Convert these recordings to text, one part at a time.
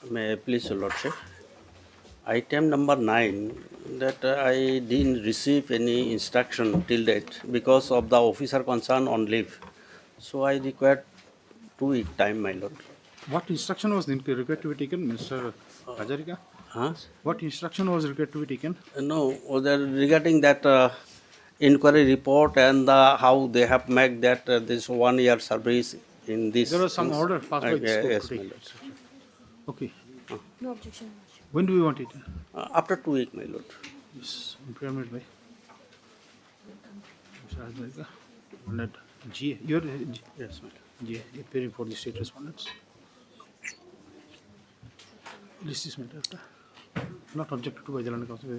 May I please, Your Lordship? Item number 9, that I didn't receive any instruction till date because of the officer concerned on leave. So I required 2 week time, my lord. What instruction was required to be taken, Mr. Hajarika? Huh? What instruction was required to be taken? No, regarding that inquiry report and how they have made that this 1 year service in this. There was some things. order passed by this court Yes, to my take lord. instruction. Okay. No objection. When do we want it? After 2 week, my lord. Yes, impairment by Mr. Hajarika. And that G, you're Yes, my lord. G, appearing for the state respondents. List this matter after. Not objected to by the London Council.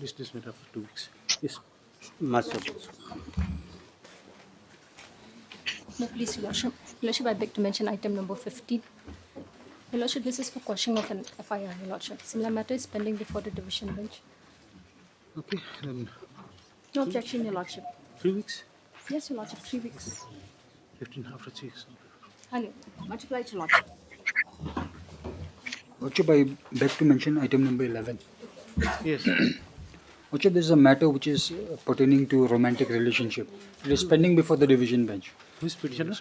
List this matter after 2 weeks. Yes. Much obliged. No, please, Your Lordship. Your Lordship, I beg to mention item number 15. Your Lordship, this is for quashing of an FIR, Your Lordship. Similar matter is pending before the division bench. Okay, then No objection, Your Lordship. 3 weeks? Yes, Your Lordship, 3 weeks. 15 after 3 weeks. Hello. Much obliged, Your Lordship. Lordship, I beg to mention item number 11. Yes. Lordship, this is a matter which is pertaining to romantic relationship. It is pending before the division bench. Who is petitioner?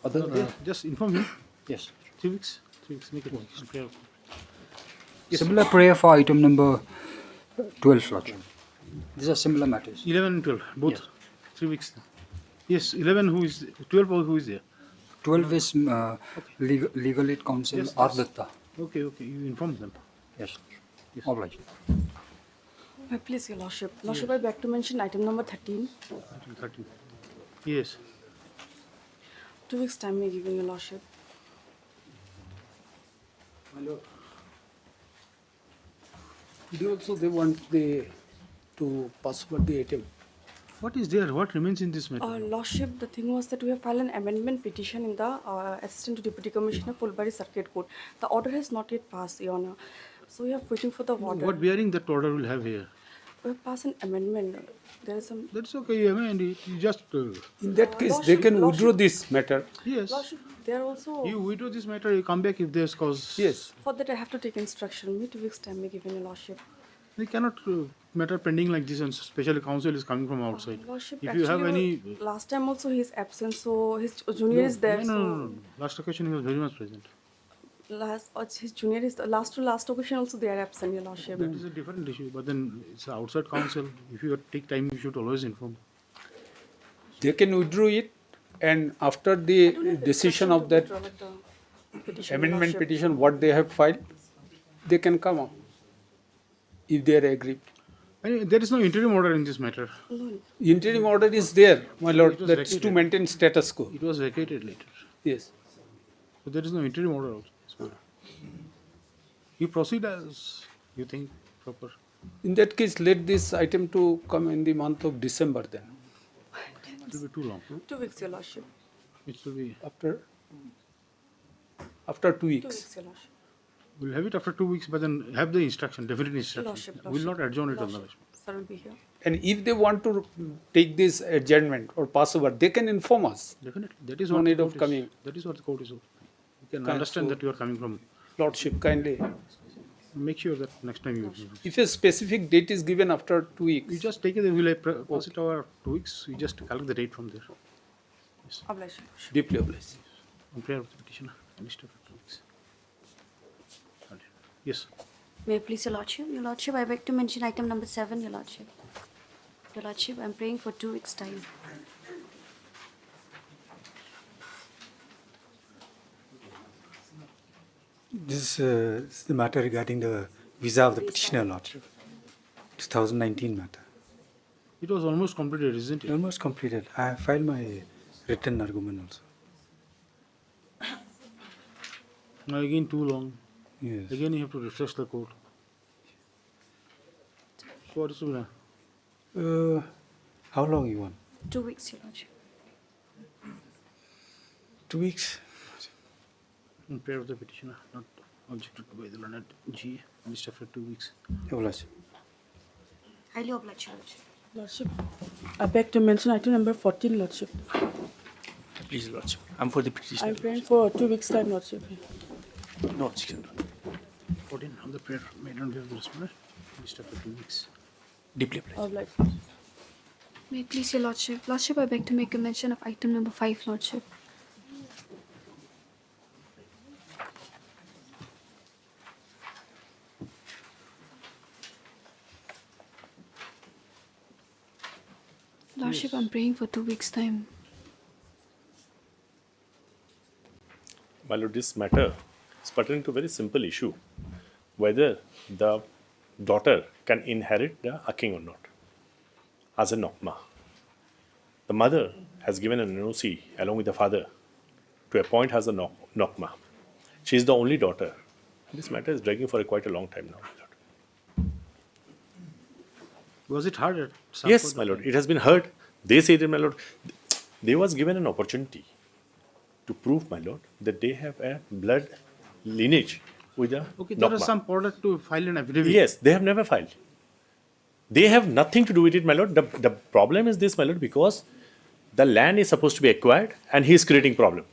Other, Okay, just inform him. yes. 3 weeks. 3 weeks. Make it prayer. Yes. Similar prayer for item number 12, Lordship. These are similar matters. 11 and 12, both. Yes. 3 weeks. Yes, 11 who is, 12 who is there? 12 is legal aid counsel Yes, R. yes. Datta. Okay, you inform them. Yes. Yes. Obliged. Please, Your Lordship. Lordship, I beg to mention item number 13. Item 13. Yes. 2 weeks time may given, Your Lordship. They want to pass over the item. What is there? What remains in this matter? Lordship, the thing was that we have filed an amendment petition in the Assistant to Deputy Commissioner, Fulbari Circuit Court. The order has not yet passed, Your Honor. So we are waiting for the order. What bearing that order will have here? We have passed an amendment. There is some. That's okay. I mean, you just In that case, they can withdraw this matter. yes. Lordship, they are also. You withdraw this matter. You come back if there's cause. Yes. For that, I have to take instruction. Me 2 weeks time may given, Your Lordship. We cannot matter pending like this, and especially counsel is coming from outside. Lordship, If you have actually, any. last time also he is absent, so his junior is there. No. Last occasion he was very much present. His junior is last to last occasion also they are absent, Your Lordship. That is a different issue. But then it's outside counsel. If you take time, you should always inform. They can withdraw it, and after the decision of that amendment petition, what they have filed, they can come up if they are aggrieved. There is no interim order in this matter. Interim order is there, my lord. It was That's to vacated. maintain status quo. It was vacated later. Yes. So there is no interim order also. You proceed as you think proper. In that case, let this item to come in the month of December then. It will be too long. 2 weeks, Your Lordship. It will be. After 2 2 weeks. weeks, Your Lordship. We'll have it after 2 weeks, but then have the instruction, definite instruction. Lordship, We'll not adjourn it on the Lordship. Sir will be here. And if they want to take this adjournment or pass over, they can inform us. Definitely. That is No what need the of court coming. is. That is what the court is. You can Kind understand so- that you are coming from. Lordship, kindly. Make sure that next time you. If a specific date is given after 2 weeks, You just take it, we'll pass it over 2 weeks. You just calculate the date from there. Obliged, Your Lordship. deeply obliged. On prayer of the petitioner. List of 2 weeks. Yes. May I please, Your Lordship? Your Lordship, I beg to mention item number 7, Your Lordship. Your Lordship, I'm praying for 2 weeks' time. This is the matter regarding the visa of the petitioner, Lordship. 2019 matter. It was almost completed, isn't it? Almost completed. I have filed my written argument also. Now again too long. Yes. Again you have to refresh the court. So what is to be done? How long you want? 2 weeks, Your Lordship. 2 weeks? In prayer of the petitioner, not objected to by the learned G. List after 2 weeks. Your Lordship. Highly obliged, Your Lordship. Lordship, I beg to mention item number 14, Lordship. Please, Your Lordship. I'm for the petitioner. I'm praying for 2 weeks' time, Lordship. No objection. 14 on the prayer made on behalf of the respondent. List after 2 weeks. Deeply applied. Obliged. May it please your Lordship. Lordship, I beg to make a mention of item number 5, Lordship. Lordship, I'm praying for 2 weeks' time. My lord, this matter is pertaining to a very simple issue, whether the daughter can inherit the king or not as a nokma. The mother has given an NOC along with the father to appoint her as a nokma. She is the only daughter. This matter is dragging for quite a long time now, my lord. Was it hard at some Yes, point my of lord, time? it has been heard. They say that, my lord, they was given an opportunity to prove, my lord, that they have a blood lineage with a Okay, there is nokma. some product to file an affidavit. Yes, they have never filed. They have nothing to do with it, my lord. The problem is this, my lord, because the land is supposed to be acquired and he is creating problem.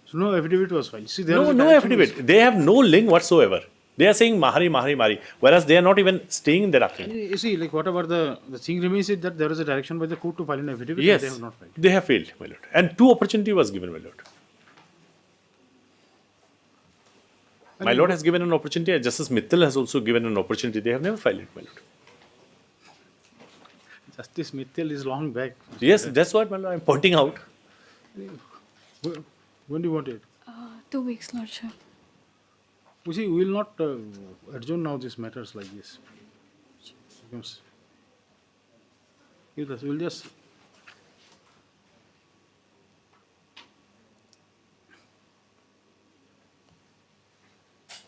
So no affidavit was filed. See, there is No, a no direction affidavit. They have no link whatsoever. They are saying Mahari, Mahari, Mahari, whereas they are not even staying in the Rakhine. You see, like whatever the thing remains is that there is a direction by the court to file an affidavit. Yes, And they have not filed. they have failed, my lord. And 2 opportunity was given, my lord. My lord has given an opportunity, and Justice Mittal has also given an opportunity. They have never filed it, my lord. Justice Mittal is long back. Yes, that's what, my lord, I'm pointing out. When do you want it? 2 weeks, Lordship. You see, we will not adjourn now these matters like this. Because we'll just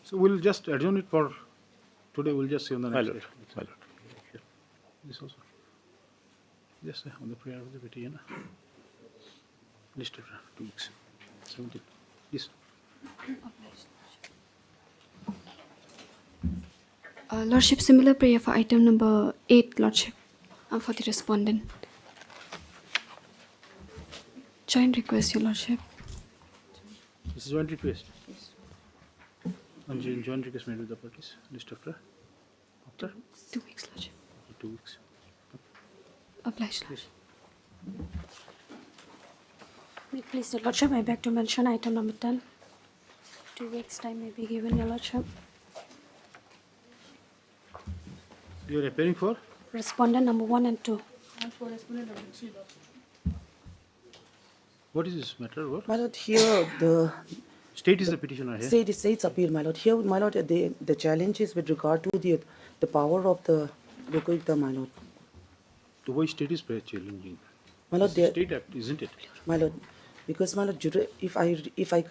so we'll just adjourn it for today. We'll just see on the My next lord, day. my lord. This also. Just on the prayer of the petition. Listed 2 weeks. 17. Yes. Lordship, similar prayer for item number 8, Lordship, for the respondent. Joint request, Your Lordship. This is joint request. And joint request made with the parties. List after 2 weeks, Lordship. 2 weeks. Obliged, Lordship. May it please your Lordship, I beg to mention item number 10. 2 weeks' time may be given, Your Lordship. You are appearing for? Respondent number 1 and 2. What is this matter? What? My lord, here the State is the petitioner here. state's appeal, my lord. Here, my lord, the challenge is with regard to the power of the Lokaयुcta, my lord. The way state is challenging. My lord, It's there, a state act, isn't it? my lord, because my lord, if I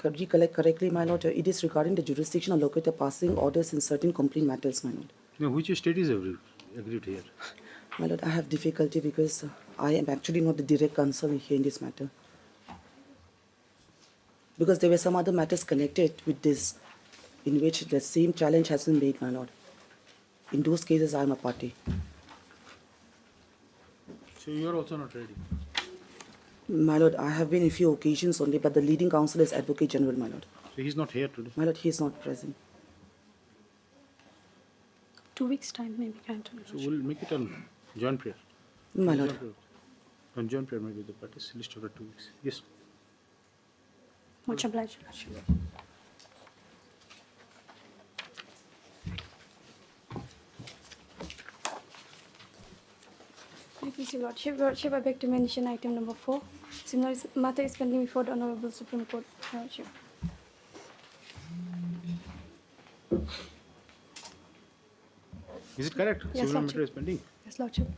recollect correctly, my lord, it is regarding the jurisdiction of Lokaयुcta passing orders in certain complaint matters, my lord. No, which state is agreed here? My lord, I have difficulty because I am actually not the direct concern here in this matter. Because there were some other matters connected with this, in which the same challenge has been made, my lord. In those cases, I am a party. So you are also not ready. My lord, I have been in few occasions only, but the leading counsel is Advocate General, my lord. So he is not here today. My lord, he is not present. 2 weeks' time may be granted, Your So Lordship. we'll make it on joint prayer. My lord. Joint prayer. On joint prayer, maybe the parties list over 2 weeks. Yes. Much obliged, Your Lordship. May it please your Lordship. Lordship, I beg to mention item number 4. Similar matter is pending before the Honorable Supreme Court, Your Lordship. Is it correct? Yes, Similar Lordship. matter is pending. Yes, Lordship.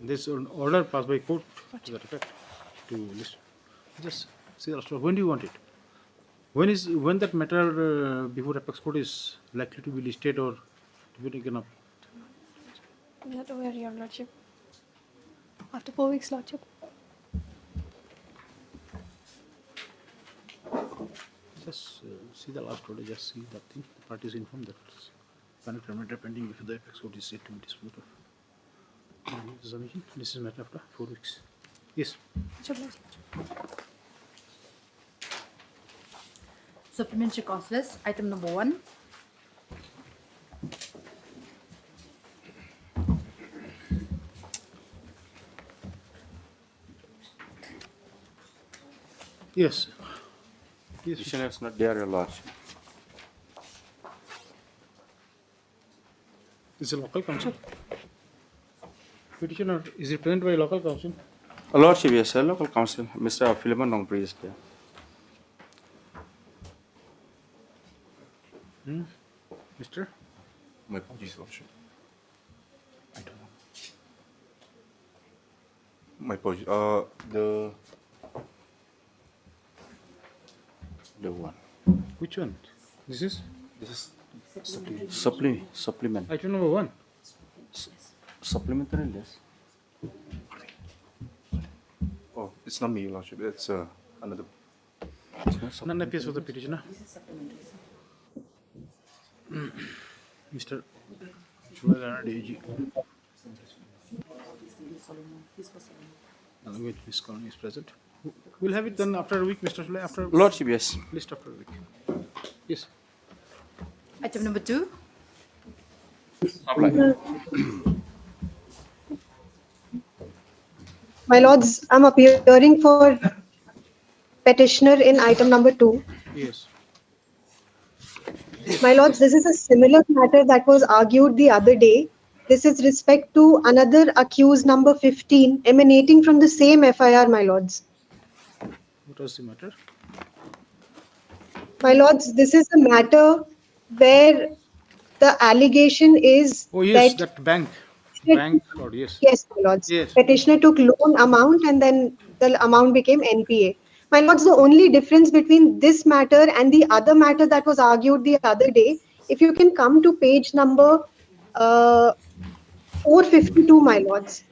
This order passed by court to that effect to list. Just see, Lord, when do you want it? When that matter before Apex Court is likely to be listed or to be taken up? I'm not aware, Your Lordship. After 4 weeks, Lordship. Just see the last order, just see that thing. The parties informed that connected matter pending before the Apex Court is said to be disposed of. Submission. This is matter after 4 weeks. Yes. Supplementary cause list, item number 1. Yes. Yes. Petitioner is not there, Your Lordship. Is a local council. Petitioner is represented by local council. Your Lordship, yes, sir, local council, Mr. Philemon Nongpri is there. Mr. My apologies, Lordship. I don't know. My apologies. The one. Which one? This is This is supplement. item number 1. Supplementary list. Oh, it's not me, Your Lordship. It's another. None appears for the petitioner. Mr. Chulagana DG. Wait, Miss Colony is present. We'll have it done after a week, Mr. Chulagana. After Lordship, yes. list after a week. Yes. Item number 2. My lords, I'm appearing for petitioner in item number 2. Yes. My lords, this is a similar matter that was argued the other day. This is respect to another accused number 15 emanating from the same FIR, my lords. What was the matter? My lords, this is a matter where the allegation is Oh, yes, that that bank. Bank fraud, yes. yes, my lords. Yes. Petitioner took loan amount and then the amount became NPA. My lords, the only difference between this matter and the other matter that was argued the other day, if you can come to page number 452, my lords.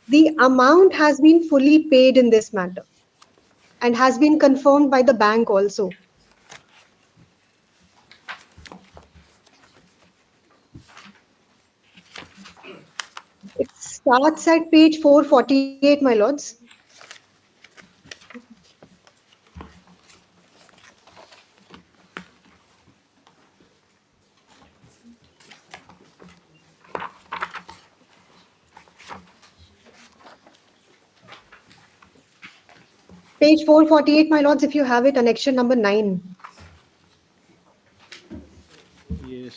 The amount has been fully paid in this matter and has been confirmed by the bank also. It starts at page 448, my lords. Page 448, my lords, if you have it, annexure number 9. Yes.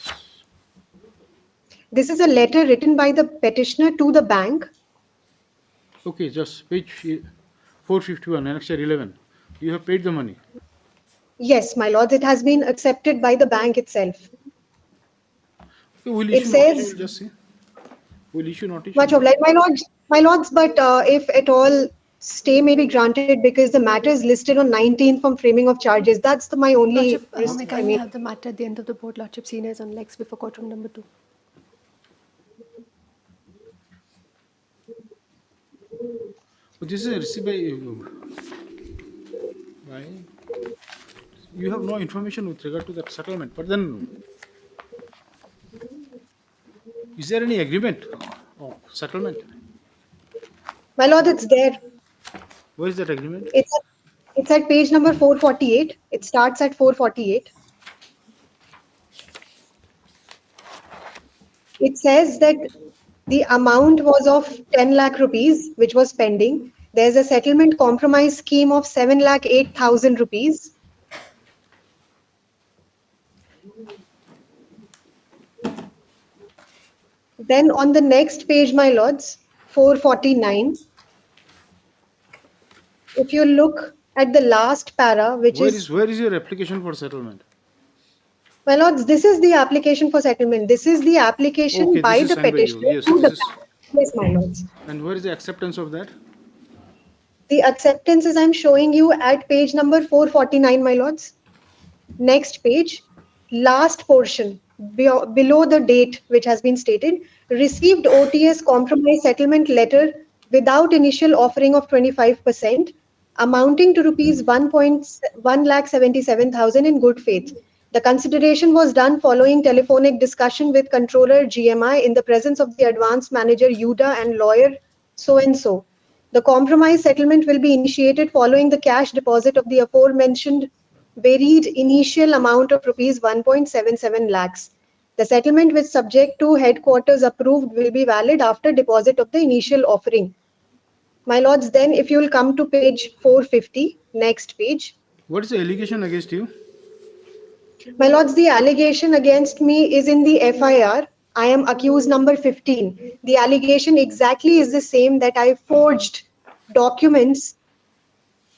This is a letter written by the petitioner to the bank. Okay, just page 451, annexure 11. You have paid the money. Yes, my lords, it has been accepted by the bank itself. Okay, we'll It issue says- notice, we'll just see. We'll issue notice. Much obliged, my lords, but if at all stay may be granted because the matter is listed on 19th from framing of charges. That's my only Lordship, risk. may I kindly mean, have the matter at the end of the board, Lordship, seen as on legs before courtroom number 2. But this is received by you have no information with regard to that settlement. But then, is there any agreement of settlement? my lord, it's there. Where is that agreement? It's at page number 448. It starts at 448. It says that the amount was of 10 lakh rupees, which was pending. There's a settlement compromise scheme of 7,08,000 rupees. Then on the next page, my lords, 449. If you look at the last para, which Where is your application for settlement? my lords, this is the application for settlement. This is the application Okay, by this is the signed by you. petitioner Yes, to the this is- bank. Yes, my lords. And where is the acceptance of that? The acceptances I'm showing you at page number 449, my lords. Next page, last portion, below the date which has been stated, received OTS compromise settlement letter without initial offering of 25%, amounting to rupees 1.177,000 in good faith. The consideration was done following telephonic discussion with controller GMI in the presence of the advance manager Yuda and lawyer so and so. The compromise settlement will be initiated following the cash deposit of the aforementioned varied initial amount of rupees 1.77 lakhs. The settlement, which subject to headquarters approved, will be valid after deposit of the initial offering. My lords, then if you will come to page 450, next page. What is the allegation against you? My lords, the allegation against me is in the FIR. I am accused number 15. The allegation exactly is the same, that I forged documents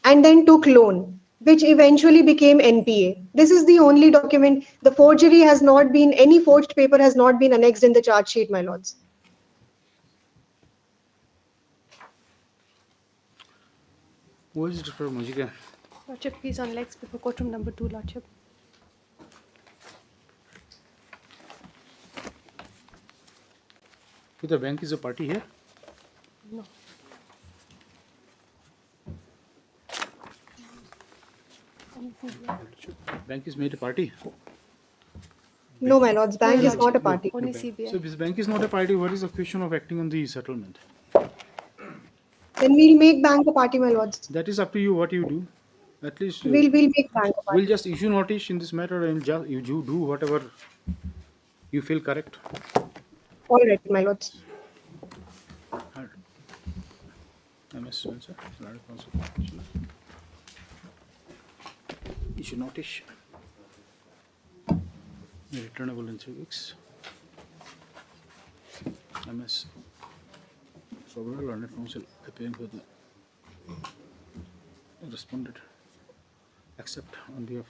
and then took loan, which eventually became NPA. This is the only document. The forgery has not been, any forged paper has not been annexed in the charge sheet, my lords. Who is Dr. Mujika? Lordship, he is on legs before courtroom number 2, Lordship. The bank is a party here? No. Bank is made a party? No, my lords, bank is not a party. Only CBI. So if this bank is not a party, what is the question of acting on the settlement? Then we'll make bank a party, my lords. That is up to you what you do. At least We'll make bank a party. we'll just issue notice in this matter and just you do whatever you feel correct. All right, my lords. MS Spencer, issue notice. Returnable in 3 weeks. MS Sovereign Learned Council appearing for the respondent. Accept on behalf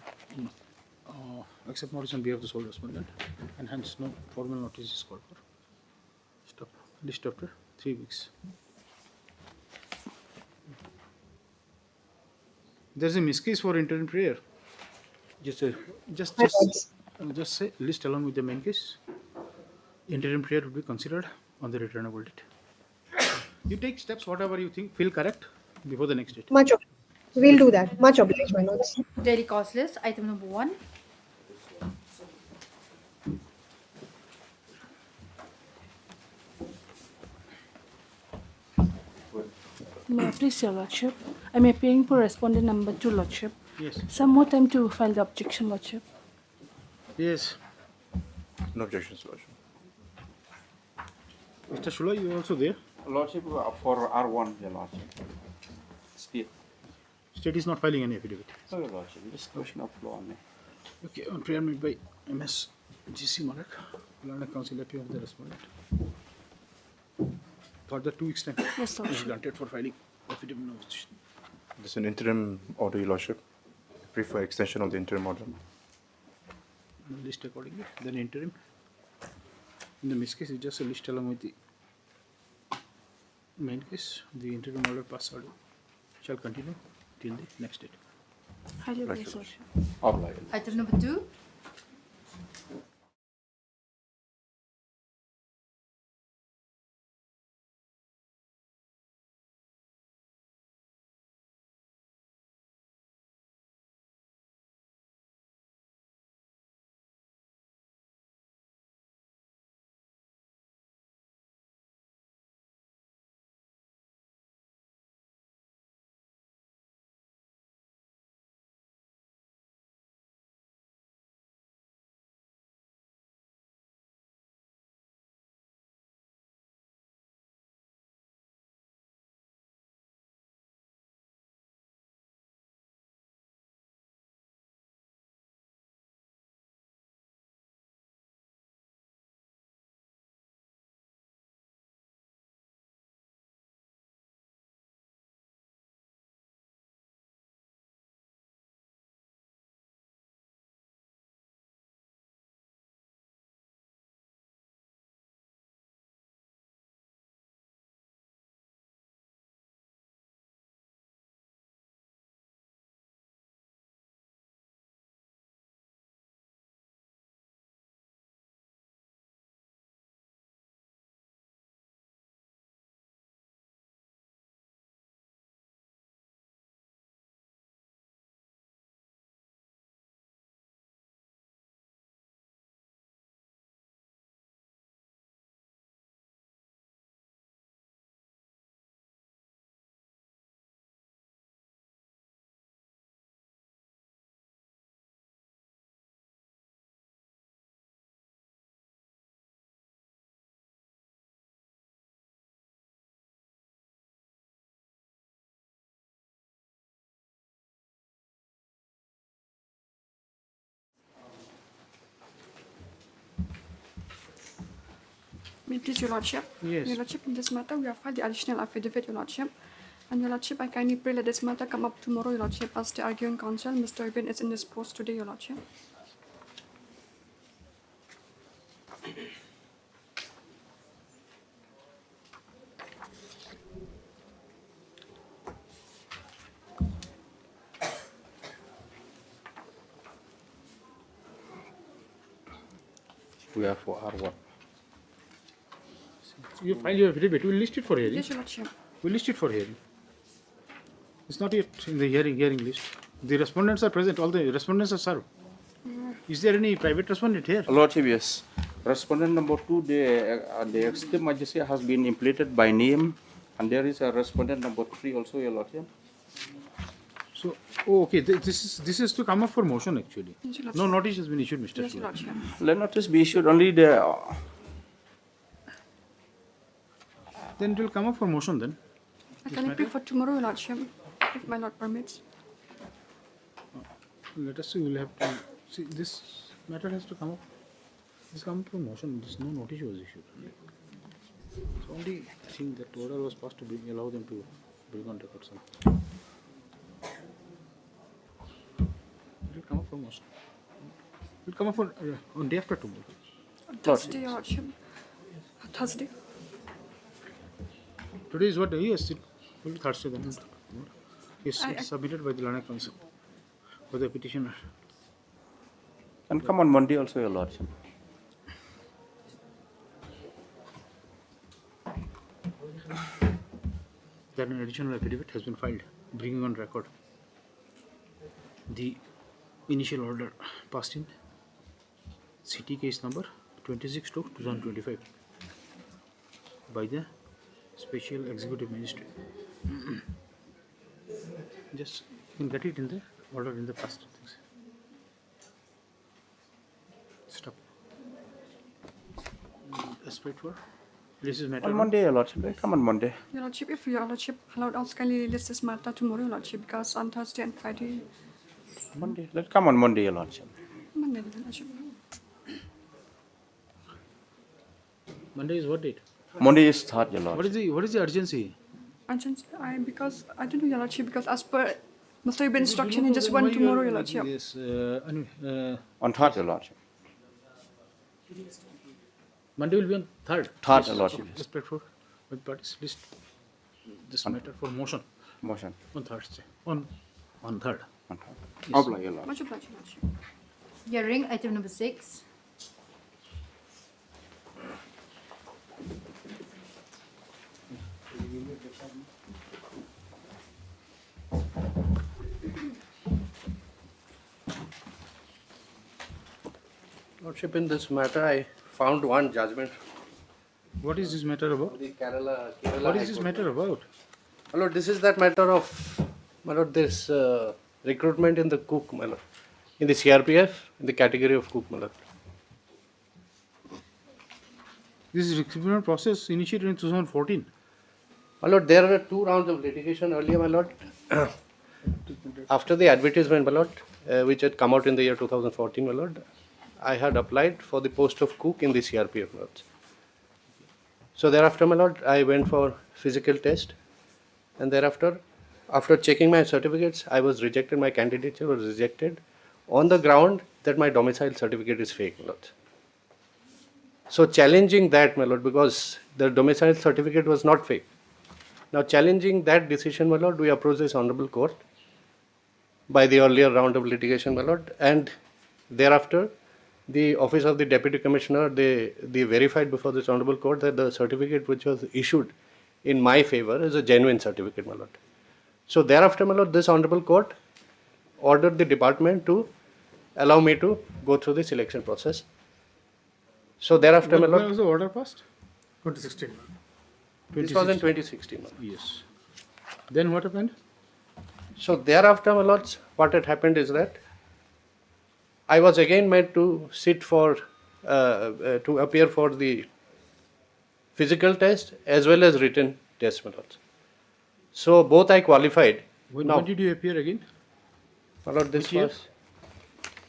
accept notice on behalf of the sole respondent, and hence no formal notice is called for. Stop. List after 3 weeks. There's a miscase for interim prayer. Just say list along with the main case. Interim prayer would be considered on the returnable date. You take steps whatever you think feel correct before the next date. Much obliged. We'll do that. Much obliged, my lords. Daily cost list, item number 1. May I please, Your Lordship? I am appearing for respondent number 2, Lordship. Yes. Some more time to file the objection, Lordship. Yes. No objections, Lordship. Mr. Shula, you are also there? Lordship, for R1, Your Lordship. State. State is not filing any affidavit. No, Your Lordship, just question of law only. Okay, on prayer made by MS GC Marak, Learned Council appear of the respondent. For the 2 weeks time Yes, Lordship. is granted for filing affidavit of opposition. This is an interim order, Your Lordship. Prefer extension of the interim order. List accordingly. Then interim. In the miscase, it's just a list along with the main case. The interim order pass order shall continue till the next date. Highly obliged, Lordship. Obliged. Item number 2. me please, Your Lordship? Yes. Your Lordship, in this matter, we have filed the additional affidavit, Your Lordship. And Your Lordship, I kindly pray let this matter come up tomorrow, Your Lordship, as the arguing counsel, Mr. Ibn, is in his post today, Your Lordship. We are for R1. You file your affidavit. We'll list it for hearing. Yes, Your Lordship. We'll list it for hearing. It's not yet in the hearing list. The respondents are present. All the respondents are served. Is there any private respondent here? Lordship, yes. Respondent number 2, the executive magistrate has been implemented by name, and there is a respondent number 3 also, Your Lordship. So, okay. This is to come up for motion actually. Yes, Your No Lordship. notice has been issued, Mr. Yes, Your Chair. Lordship. Let notice be issued only the. Then it will come up for motion then. I kindly pray for tomorrow, Your Lordship, if my Lord permits. Let us see. We'll have to see. This matter has to come up. This come up for motion. This no notice was issued. It's only thing that order was passed to allow them to bring on record some. It will come up for motion. It will come up for on day after tomorrow. On Thursday, Your Lordship. Thursday. Today is what day? Yes, it will be Thursday then. Yes, I- it's submitted by the Learned Council for the petitioner. And come on Monday also, Your Lordship. That an additional affidavit has been filed, bringing on record the initial order passed in CT case number 26/2025 by the Special Executive Magistrate. Just you can get it in the order in the past things. Stop. Aspect for this is matter On Monday, Your Lordship. Come on Monday. Your Lordship, if Your Lordship allowed us, kindly list this matter tomorrow, Your Lordship, because on Thursday and Friday, Monday. Let's come on Monday, Your Lordship. Monday, Your Lordship. Monday is what date? Monday is 3rd, Your What Lordship. is the urgency? Urgency, because I don't know, Your Lordship, because as per Mr. Ibn instruction, he just went tomorrow, Your Lordship. Yes, On 3rd, Your Lordship. Monday will be on 3rd. 3rd, Your Lordship. Just pray for with parties list this matter for motion Motion. on Thursday. On 3rd. On 3rd. Oblige, Your Lordship. Much obliged, Your Lordship. Hearing item number 6. Lordship, in this matter, I found one judgment. What is this matter about? The Kerala What High is this Court. matter about? My lord, this is that matter of, my lord, this recruitment in the cook, my lord, in the CRPF, in the category of cook, my lord. This is recruitment process initiated in 2014. My lord, there were 2 rounds of litigation earlier, my lord. After the advertisement, my lord, which had come out in the year 2014, my lord, I had applied for the post of cook in the CRPF, my lord. So thereafter, my lord, I went for physical test, and thereafter, after checking my certificates, I was rejected. My candidature was rejected on the ground that my domicile certificate is fake, my lord. So challenging that, my lord, because the domicile certificate was not fake. Now challenging that decision, my lord, we approached this honorable court by the earlier round of litigation, my lord, and thereafter, the office of the deputy commissioner, they verified before this honorable court that the certificate which was issued in my favor is a genuine certificate, my lord. So thereafter, my lord, this honorable court ordered the department to allow me to go through the selection process. So thereafter, my When lord, was the order passed? 2016. this was in 2016. my lord. Yes. Then what happened? So thereafter, my lords, what had happened is that I was again made to sit for, to appear for the physical test as well as written test, my lords. So both I qualified. When Now, did you appear again? my lord, this Which year? was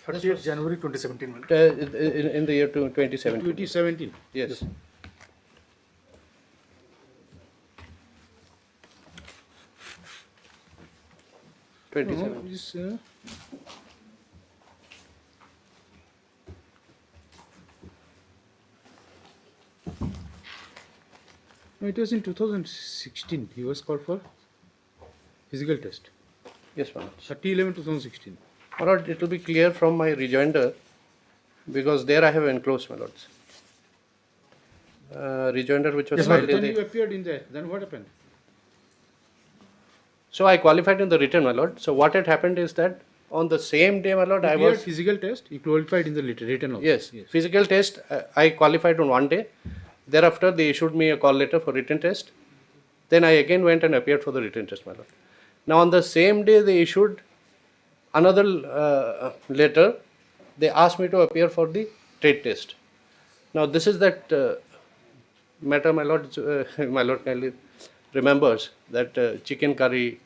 30th January 2017. in the year 2017. 2017. Yes. 27. This, no, it was in 2016. He was called for physical test. Yes, my lord. 30/11/2016. My lord, it will be clear from my rejoinder because there I have enclosed, my lords. Rejoinder which was Yes, filed in then you the. appeared in there. Then what happened? So I qualified in the written, my lord. So what had happened is that on the same day, my lord, You I cleared was. physical test. You qualified in the written also. Yes, physical test, I qualified on one day. Thereafter, they issued me a call letter for written test. Then I again went and appeared for the written test, my lord. Now, on the same day, they issued another letter. They asked me to appear for the trade test. Now, this is that matter, my lord. My lord kindly remembers that chicken curry,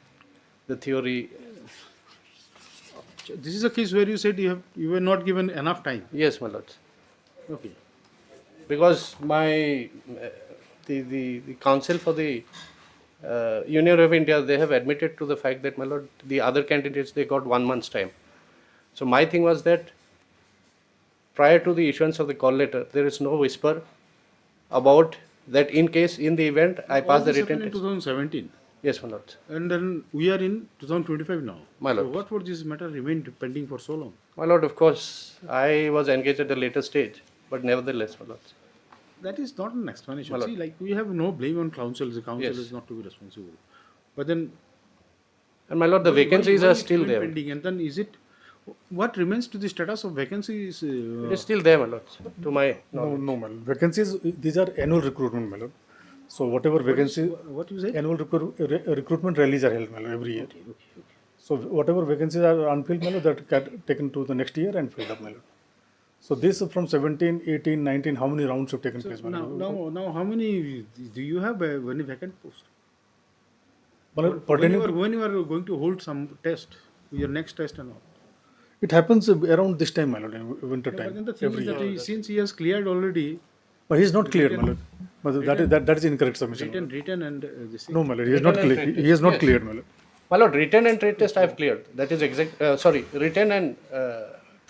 the theory. This is a case where you said you were not given enough time. Yes, my lord. Okay. Because my the counsel for the Union of India, they have admitted to the fact that, my lord, the other candidates, they got 1 month's time. So my thing was that prior to the issuance of the call letter, there is no whisper about that in case, in the event, I pass the written in test. 2017. Yes, my lord. And then we are in 2025 now. My lord. So what would this matter remain pending for so long? My lord, of course, I was engaged at a later stage, but nevertheless, my lord. That is not an explanation. My lord. See, like we have no blame on council. The council Yes. is not to be responsible. But then, And my lord, the vacancies are it still remain there. pending? And then is it what remains to the status of vacancies? It is still there, my lord, to my knowledge. No, my lord. Vacancies, these are annual recruitment, my lord. So whatever vacancy, what you said? annual recruitment rallies are held, my lord, every year. So whatever vacancies are unfilled, my lord, that get taken to the next year and filled up, my lord. So this from 17, 18, 19, how many rounds have taken place, my lord? Now, how many do you have any vacant post? My lord, pertaining to- When you are going to hold some test, your next test and all. it happens around this time, my lord, in winter Yeah, but time. then the thing every is that year. since he has cleared already. But he is not cleared, written- my lord. But written- that is incorrect submission. my lord. Written and this thing. No, my lord, he is Written not and cleared. trade He is test. not Yes. cleared, my lord. My lord, written and trade test I have cleared. That is written and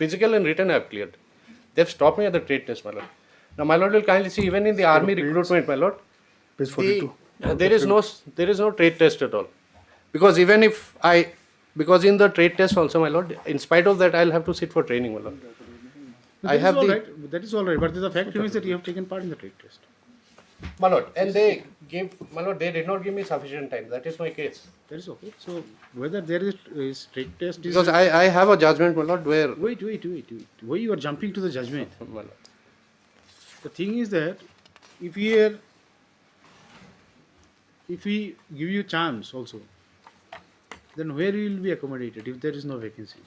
physical and written I have cleared. They have stopped me at the trade test, my lord. Now, my lord will kindly see, even in the army recruitment, my lord, Page 42. there is no trade test at all. Because because in the trade test also, my lord, in spite of that, I'll have to sit for training, my lord. That I is have all the, right. That is all right. But the fact remains that you have taken part in the trade test. my lord, and they did not give me sufficient time. That is my case. That is okay. So whether there is trade test is Because I have a judgment, my lord, where. wait. Why you are jumping to the judgment? My lord. The thing is that if we give you chance also, then where you will be accommodated if there is no vacancy?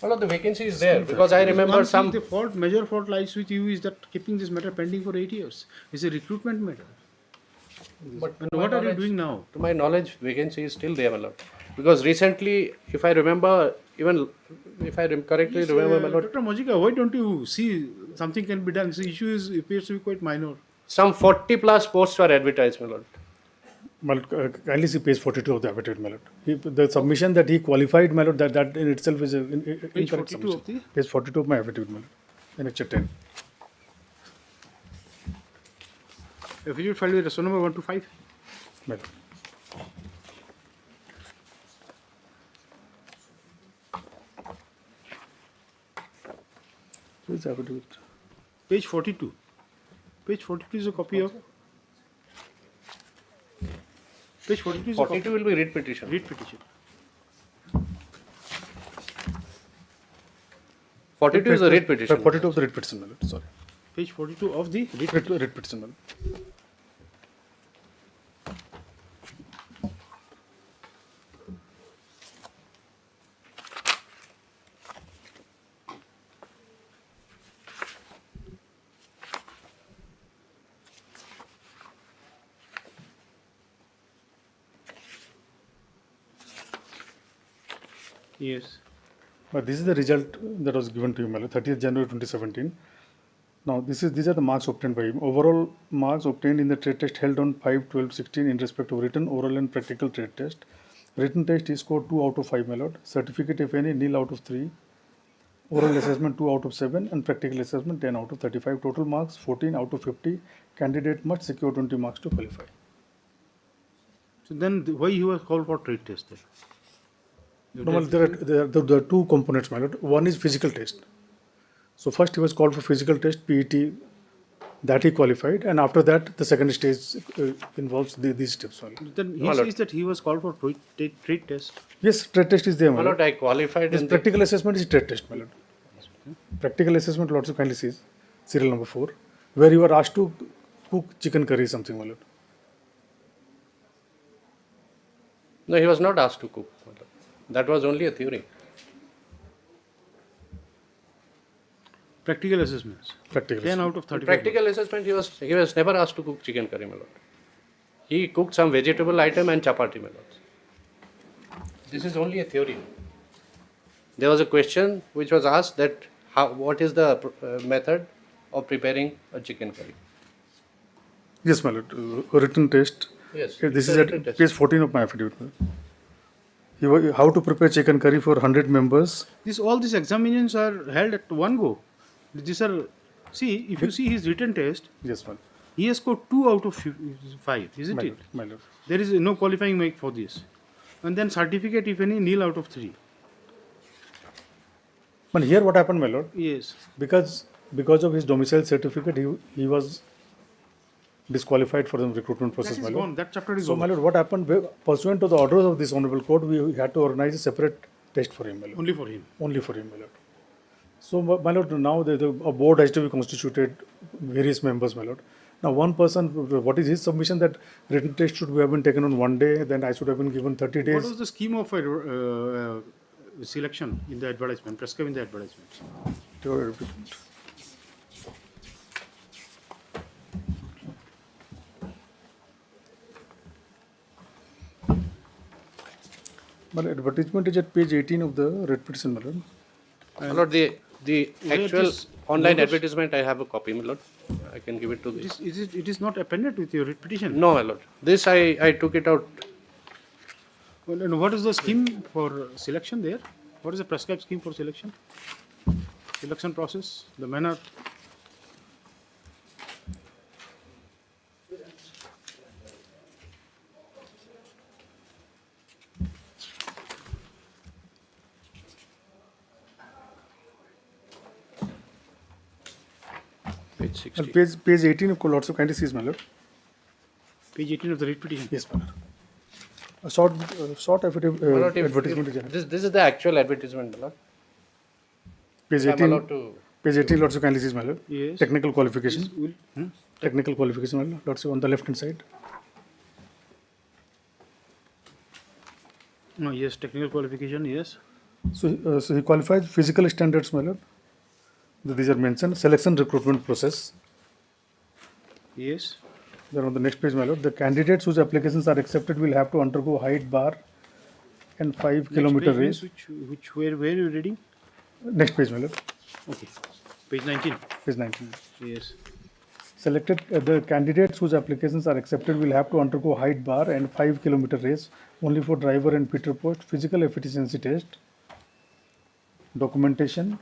My lord, the vacancy is there because I remember One some. thing, the major fault lies with you is that keeping this matter pending for 8 years. It's a recruitment matter. But And to my what are you knowledge- doing now? To my knowledge, vacancy is still there, my lord. Because recently, if I remember, even if I correctly Yes, remember, my lord, Dr. Mojika, why don't you see something can be done? The issue appears to be quite minor. some 40 plus posts were advertised, my lord. My lord, kindly see page 42 of the affidavit, my lord. The submission that he qualified, my lord, that in itself is an Page incorrect 42 of submission. Page 42 of my affidavit, my lord. Annexure 10. Affidavit filed with resolution number 125. My lord. Please affidavit. Page 42. Page 42 is a copy of. Page 42 is a 42 copy. will be writ petition. Read petition. 42 is the writ petition. 42 of the writ petition, my lord. Sorry. Page 42 of the Writ petition, my lord. Yes. But this is the result that was given to him, my lord, 30th January 2017. Now, these are the marks obtained by him. Overall marks obtained in the trade test held on 5/12/16 in respect of written, oral and practical trade test. Written test he scored 2 out of 5, my lord. Certificate, if any, nil out of 3. Oral assessment 2 out of 7 and practical assessment 10 out of 35. Total marks 14 out of 50. Candidate must secure 20 marks to qualify. So then why he was called for trade test then? No, well, there are two components, my lord. One is physical test. So first he was called for physical test, PET, that he qualified, and after that the second stage involves these steps. My lord. Then he says that he was called for trade test. Yes, trade test is there, my My lord. lord, I qualified This in practical assessment is trade test, my lord. Practical assessment, lots of kindly sees, serial number 4, where you are asked to cook chicken curry, something, my lord. No, he was not asked to cook. My lord. That was only a theory. Practical assessments. 10 out of 35. Practical assessment, he was never asked to cook chicken curry, my lord. He cooked some vegetable item and chapati, my lord. This is only a theory. There was a question which was asked that what is the method of preparing a chicken curry? Yes, my lord. Written test. Yes, This it's is a at written test. page 14 of my affidavit. How to prepare chicken curry for 100 members. All these examinations are held at one go. These are, see, if you see his written test, Yes, ma'am. he has scored 2 out of 5, isn't My it? lord, my lord. There is no qualifying make for this. And then certificate, if any, nil out of 3. But here what happened, my lord? Yes. Because of his domicile certificate, he was disqualified for the recruitment process, That is my lord. gone. That chapter is So, over. my lord, what happened? Pursuant to the orders of this honorable court, we had to organize a separate test for him, my lord. Only for him. Only for him, my lord. So, my lord, now a board has to be constituted, various members, my lord. Now, one person, what is his submission that written test should have been taken on one day, then I should have been given 30 days. What was the scheme of selection in the advertisement, prescribed in the advertisement? But advertisement is at page 18 of the red petition, my lord. My lord, the actual online advertisement, I have a copy, my lord. I can give it to this. It is not appended with your petition? No, my lord. This I took it out. Well, and what is the scheme for selection there? What is the prescribed scheme for selection? Selection process, the manner. Page 60. And page 18 of lots of kindly sees, my lord. Page 18 of the writ petition. Yes, my lord. A short advertisement My lord, is there. this is the actual advertisement, my lord. Page I'm 18. allowed to. Page 18, lots of kindly sees, my lord. Yes. Technical qualification. Technical qualification, my lord. Lots of on the left hand side. No, yes, technical qualification, yes. So he qualifies physical standards, my lord. These are mentioned. Selection recruitment process. Yes. Then on the next page, my lord, the candidates whose applications are accepted will have to undergo height bar and 5-kilometer race. Where are you reading? Next page, my lord. Okay. Page 19. Page 19. Yes. Selected the candidates whose applications are accepted will have to undergo height bar and 5-kilometer race only for driver and Peter post, physical efficiency test, documentation,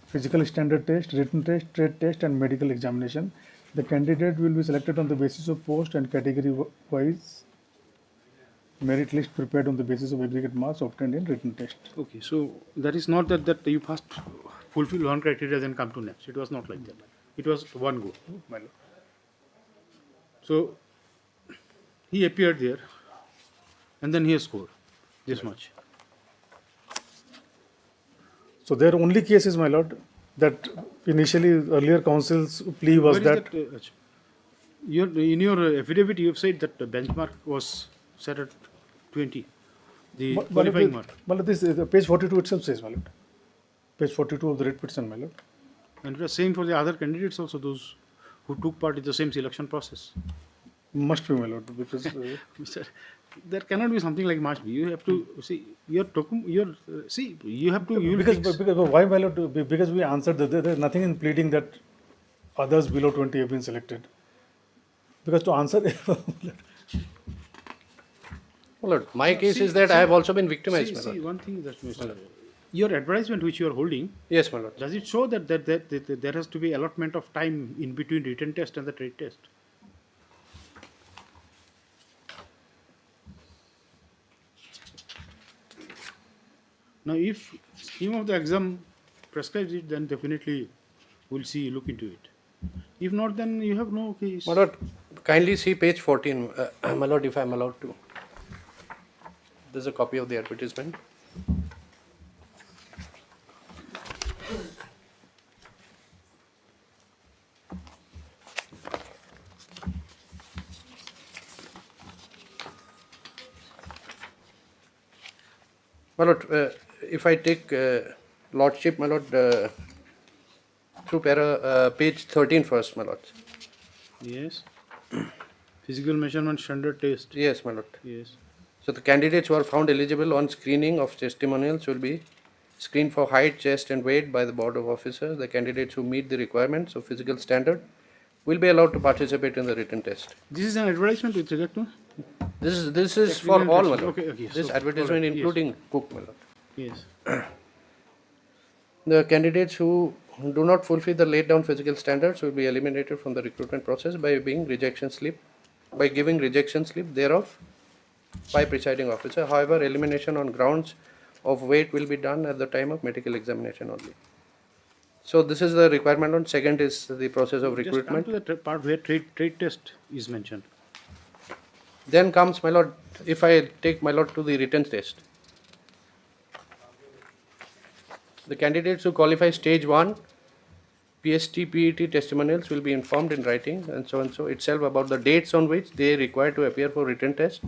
physical standard test, written test, trade test, and medical examination. The candidate will be selected on the basis of post and category wise merit list prepared on the basis of aggregate marks obtained in written test. Okay, so that is not that you first fulfill one criteria then come to next. It was not like that. It was one go, my lord. So he appeared there and then he has scored this much. So their only case is, my lord, that initially earlier council's plea was Where is that in your affidavit you have said that the benchmark was set at 20, the qualifying mark. But this page 42 itself says, my lord. Page 42 of the writ petition, my lord. And it was same for the other candidates also, those who took part in the same selection process. Must be, my lord, because Sir, there cannot be something like must be. You have to see you have to because why, my lord? Because we answered that there is nothing in pleading that others below 20 have been selected. Because to answer My lord, my case is that I have also been victimized, my See, lord. one thing that Mr. Your advertisement which you are holding, Yes, my lord. does it show that there has to be allotment of time in between written test and the trade test? Now, if scheme of the exam prescribes it, then definitely we'll see, look into it. If not, then you have no case. My lord, kindly see page 14, my lord, if I am allowed to. There's a copy of the advertisement. My lord, if I take lordship, my lord, through page 13 first, my lord. Yes. Physical measurement standard test. Yes, my lord. Yes. So the candidates who are found eligible on screening of testimonials will be screened for height, chest and weight by the board of officers. The candidates who meet the requirements of physical standard will be allowed to participate in the written test. This is an advertisement with regard to? This is for all, my lord. Okay. This So, advertisement alright, yes. including cook, my lord. Yes. The candidates who do not fulfill the laid down physical standards will be eliminated from the recruitment process by giving rejection slip thereof by presiding officer. However, elimination on grounds of weight will be done at the time of medical examination only. So this is the requirement on. Second is the process of recruitment. Just come to the part where trade test is mentioned. Then comes, my lord, if I take, my lord, to the written test. The candidates who qualify stage 1 PST PET testimonials will be informed in writing and so itself about the dates on which they require to appear for written test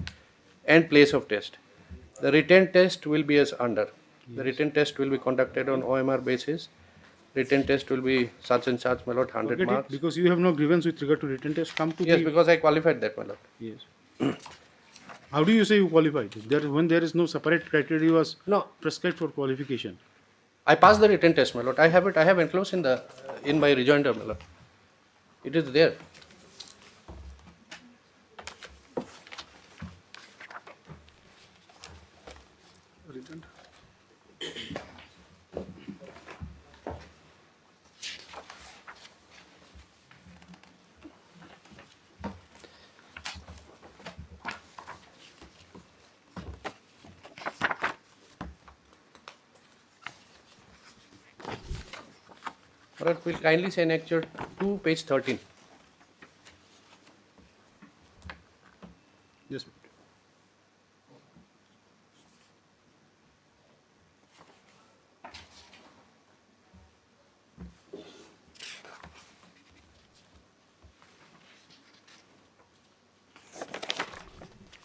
and place of test. The written test will be as under. The written test will be conducted on OMR basis. Written test will be such and such, my lord, 100 Forget marks. it, because you have no grievance with regard to written test. Come to Yes, because I qualified that, my lord. Yes. How do you say you qualified? When there is no separate criteria was prescribed for qualification. I passed the written test, my lord. I have it. I have enclosed in my rejoinder, my lord. It is there. Alright, we'll kindly say annexure 2, page 13. Yes.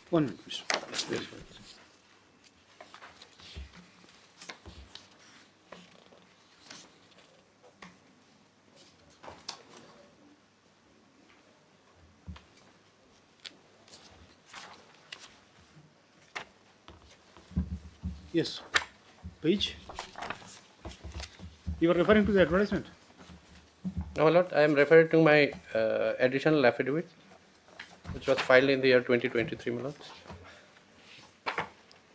One minute, please. Yes. Yes. Page? You are referring to the advertisement? No, my lord, I am referring to my additional affidavit, which was filed in the year 2023, my lord.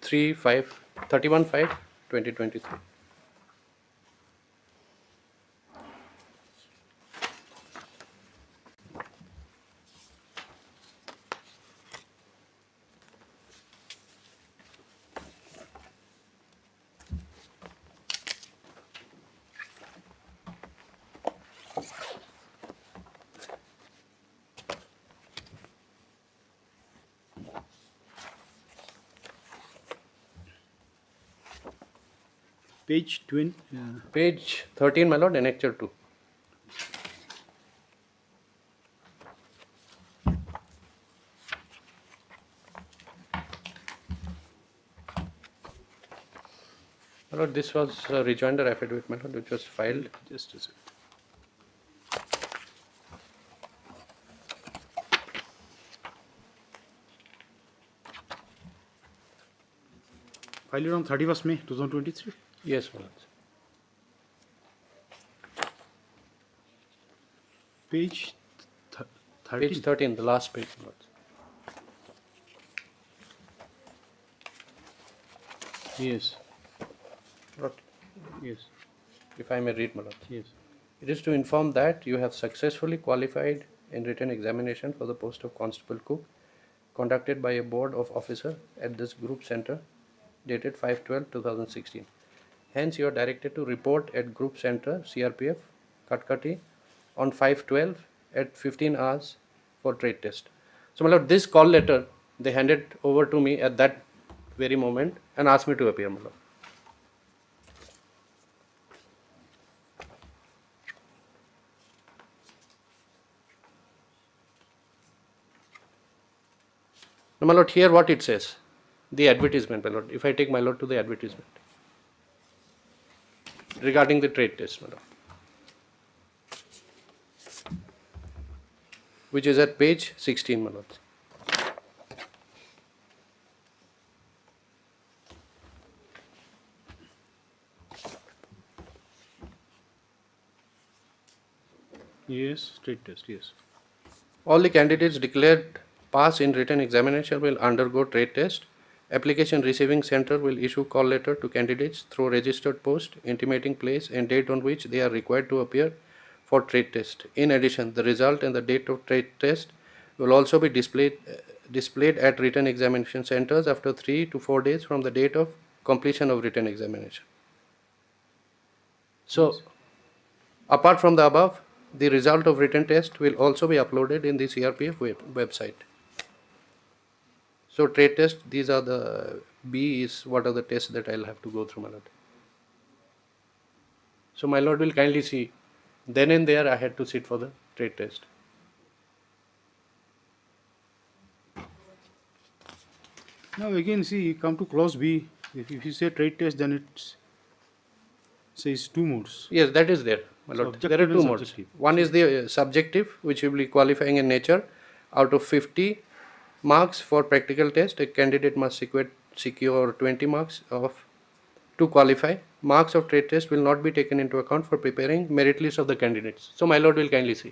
31/5/2023. Page 20. Page 13, my lord, annexure 2. My lord, this was a rejoinder affidavit, my lord, which was filed. Just a second. Filed on 31st May 2023? Yes, my lord. Page 13. Page 13, the last page, my lord. Yes. What? Yes. If I may read, my lord. Yes. It is to inform that you have successfully qualified in written examination for the post of constable cook conducted by a board of officer at this group center dated 5/12/2016. Hence, you are directed to report at group center CRPF Katkati on 5/12 at 15 hours for trade test. So, my lord, this call letter they handed over to me at that very moment and asked me to appear, my lord. Now, my lord, here what it says, the advertisement, my lord. If I take my lord to the advertisement regarding the trade test, my lord, which is at page 16, my lord. Yes, trade test, yes. All the candidates declared pass in written examination will undergo trade test. Application receiving center will issue call letter to candidates through registered post intimating place and date on which they are required to appear for trade test. In addition, the result and the date of trade test will also be displayed at written examination centers after 3 to 4 days from the date of completion of written examination. So, apart from the above, the result of written test will also be uploaded in the CRPF website. So, trade test, these are the B is what are the tests that I'll have to go through, my lord. So, my lord will kindly see, then and there I had to sit for the trade test. Now again, see, you come to clause B. If you say trade test, then it says 2 modes. Yes, that is there, my lord. Subjective There are 2 and modes. subjective. One is the subjective, which will be qualifying in nature. Out of 50 marks for practical test, a candidate must secure 20 marks to qualify. Marks of trade test will not be taken into account for preparing merit list of the candidates. So, my lord will kindly see.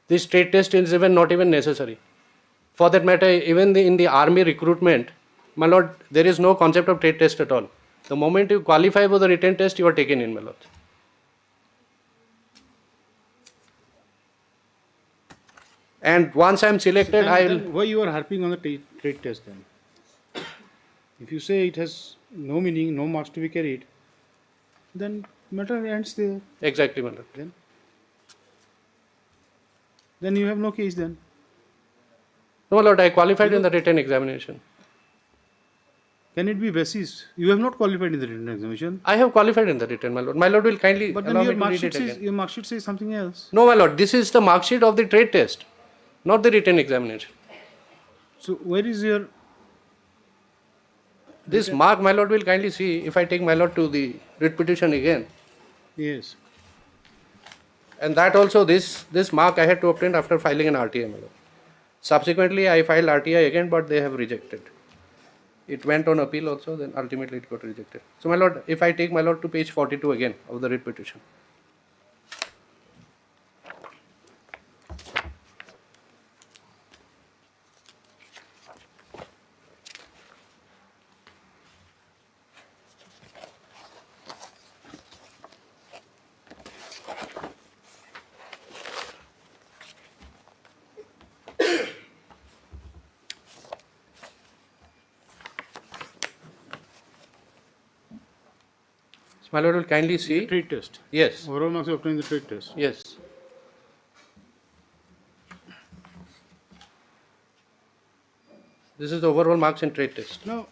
This trade test is not even necessary. For that matter, even in the army recruitment, my lord, there is no concept of trade test at all. The moment you qualify for the written test, you are taken in, my lord. And once I am selected, I will. Why you are harping on the trade test then? If you say it has no meaning, no marks to be carried, then matter ends there. Exactly, my lord. Then you have no case then. No, my lord, I qualified in the written examination. Can it be basis? You have not qualified in the written examination. I have qualified in the written, my lord. My lord will kindly But then allow your me to mark read sheet it says again. your mark sheet says something else. No, my lord, this is the mark sheet of the trade test, not the written examination. So where is your This mark, my lord will kindly see if I take my lord to the writ petition again. Yes. And that also, this mark I had to obtain after filing an RTI, my lord. Subsequently, I filed RTI again, but they have rejected. It went on appeal also, then ultimately it got rejected. So, my lord, if I take my lord to page 42 again of the writ petition. My lord will kindly see. Trade test. Yes. Overall marks you obtained in the trade test. Yes. This is the overall marks in trade test. Now,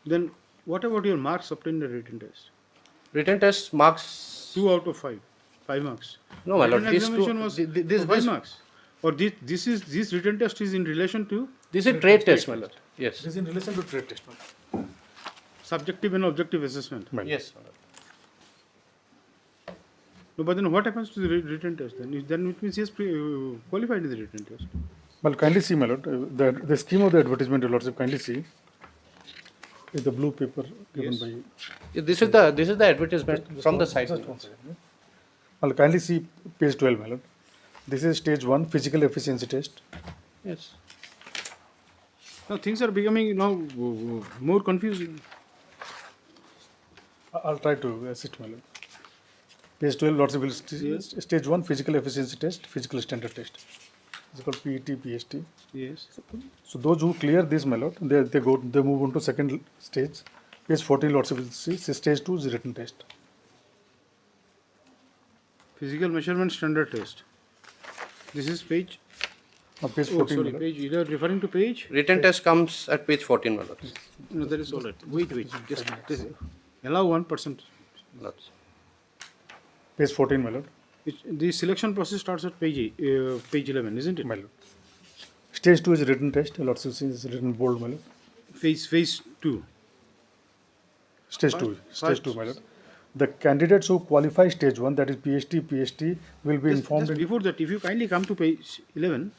then what about your marks obtained in the written test? Written test marks 2 out of 5. 5 marks. No, my lord. Written This examination was this 5 marks. Or this written test is in relation to? This is trade test, my lord. Yes. It is in relation to trade test. Subjective and objective assessment. Yes, my lord. No, but then what happens to the written test then? Then it means he has qualified in the written test. Well, kindly see, my lord, the scheme of the advertisement, your lordship, kindly see. Is the blue paper given by. This is the advertisement from the site. Well, kindly see page 12, my lord. This is stage 1 physical efficiency test. Yes. Now things are becoming now more confusing. I'll try to assist, my lord. Page 12, Lord's Civil Stage 1, Physical Efficiency Test, Physical Standard Test. It's called PET, PST. Yes. So those who clear this, my lord, they move on to second stage. Page 14, Lord's Civil Stage 2 is written test. Physical measurement standard test. This is page. Page 14. Oh, sorry, my lord. page. Either referring to page. Written test comes at page 14, my lord. No, that is all right. Wait. Just allow 1%. Page 14, my lord. The selection process starts at page 11, isn't it? My lord. Stage 2 is written test. Lord's Civil is written bold, my lord. Phase 2. Stage 2, my lord. The candidates who qualify stage 1, that is PST, will be informed. Just before that, if you kindly come to page 11,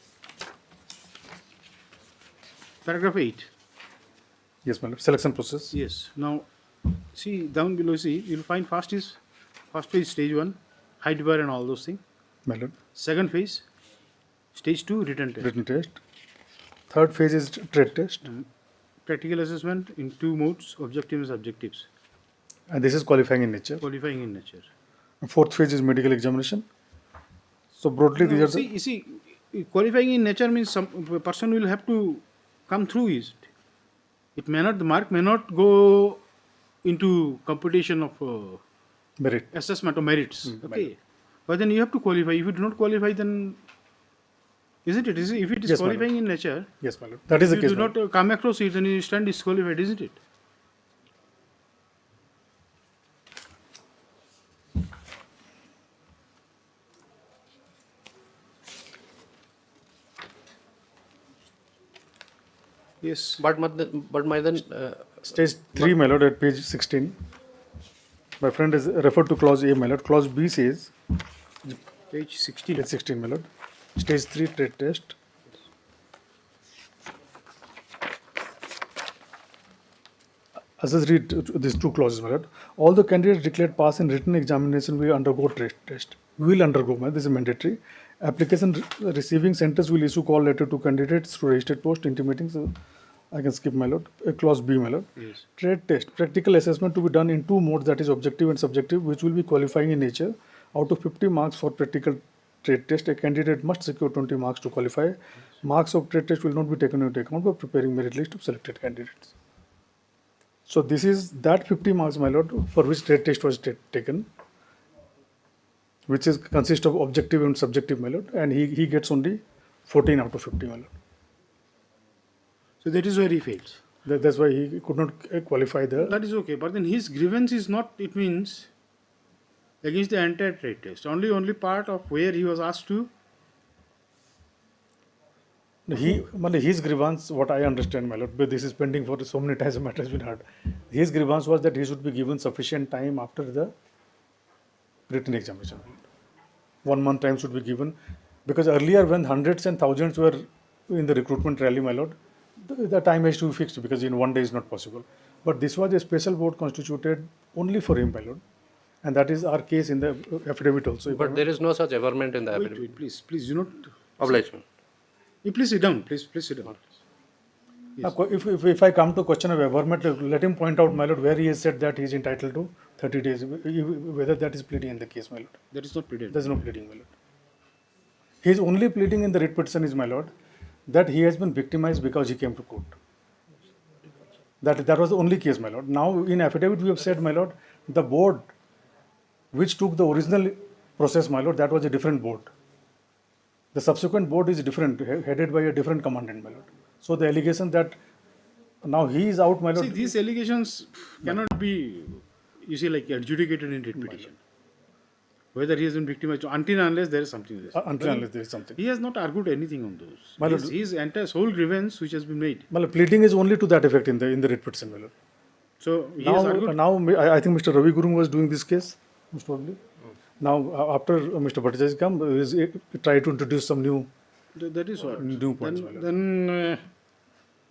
paragraph 8. Yes, my lord. Selection process. Yes. Now, see down below, you'll find first phase stage 1, height bar and all those things. My lord. Second phase, stage 2, written test. Written test. Third phase is trade test. Practical assessment in 2 modes, objective and subjectives. And this is qualifying in nature. Qualifying in nature. Fourth phase is medical examination. So broadly, these are you see, qualifying in nature means some person will have to come through it. It may not, the mark may not go into computation of merit assessment of merits. Okay, but then you have to qualify. If you do not qualify, then isn't it? If it is Yes, qualifying in nature, yes, my lord. That is the if case. you do not come across it, then you stand disqualified, isn't it? Yes. But my then Stage 3, my lord, at page 16. My friend has referred to clause A, my lord. Clause B says, page 16. Page 16, my lord. Stage 3 trade test. As I read these 2 clauses, my lord. All the candidates declared pass in written examination will undergo trade test. Will undergo, my lord. This is mandatory. Application receiving centers will issue call letter to candidates through registered post intimating. So I can skip, my lord. Clause B, my lord. Yes. Trade test. Practical assessment to be done in 2 modes, that is objective and subjective, which will be qualifying in nature. Out of 50 marks for practical trade test, a candidate must secure 20 marks to qualify. Marks of trade test will not be taken into account for preparing merit list of selected candidates. So this is that 50 marks, my lord, for which trade test was taken, which is consist of objective and subjective, my lord, and he gets only 14 out of 50, my lord. So that is where he fails. That's why he could not qualify the. That is okay, but then his grievance is not, it means, against the entire trade test. Only part of where he was asked to. His grievance, what I understand, my lord, but this is pending for so many times the matter has been heard. His grievance was that he should be given sufficient time after the written examination. 1 month time should be given, because earlier when hundreds and thousands were in the recruitment rally, my lord, the time has to be fixed because in 1 day is not possible. But this was a special board constituted only for him, my lord, and that is our case in the affidavit also. But there is no such averment in the Wait, affidavit. please, do not. Obligation. You please sit down. Please sit down. Now, if I come to question of averment, let him point out, my lord, where he has said that he is entitled to 30 days, whether that is pleading in the case, my lord. That is not pleaded. There is no pleading, my lord. He is only pleading in the writ petition is, my lord, that he has been victimized because he came to court. That was the only case, my lord. Now, in affidavit, we have said, my lord, the board which took the original process, my lord, that was a different board. The subsequent board is different, headed by a different commandant, my lord. So the allegation that now he is out, my lord. See, these allegations cannot be, you see, like adjudicated in writ petition. Whether he has been victimized, until and unless there is something. Until unless there is something. He has not argued anything on those. My lord, his entire sole grievance which has been made. My lord, pleading is only to that effect in the writ petition, my lord. So he has argued. Now I think Mr. Ravi Gurung was doing this case, most probably. Now after Mr. Bhattacharya come, he tried to introduce some new. That is what. New points, Then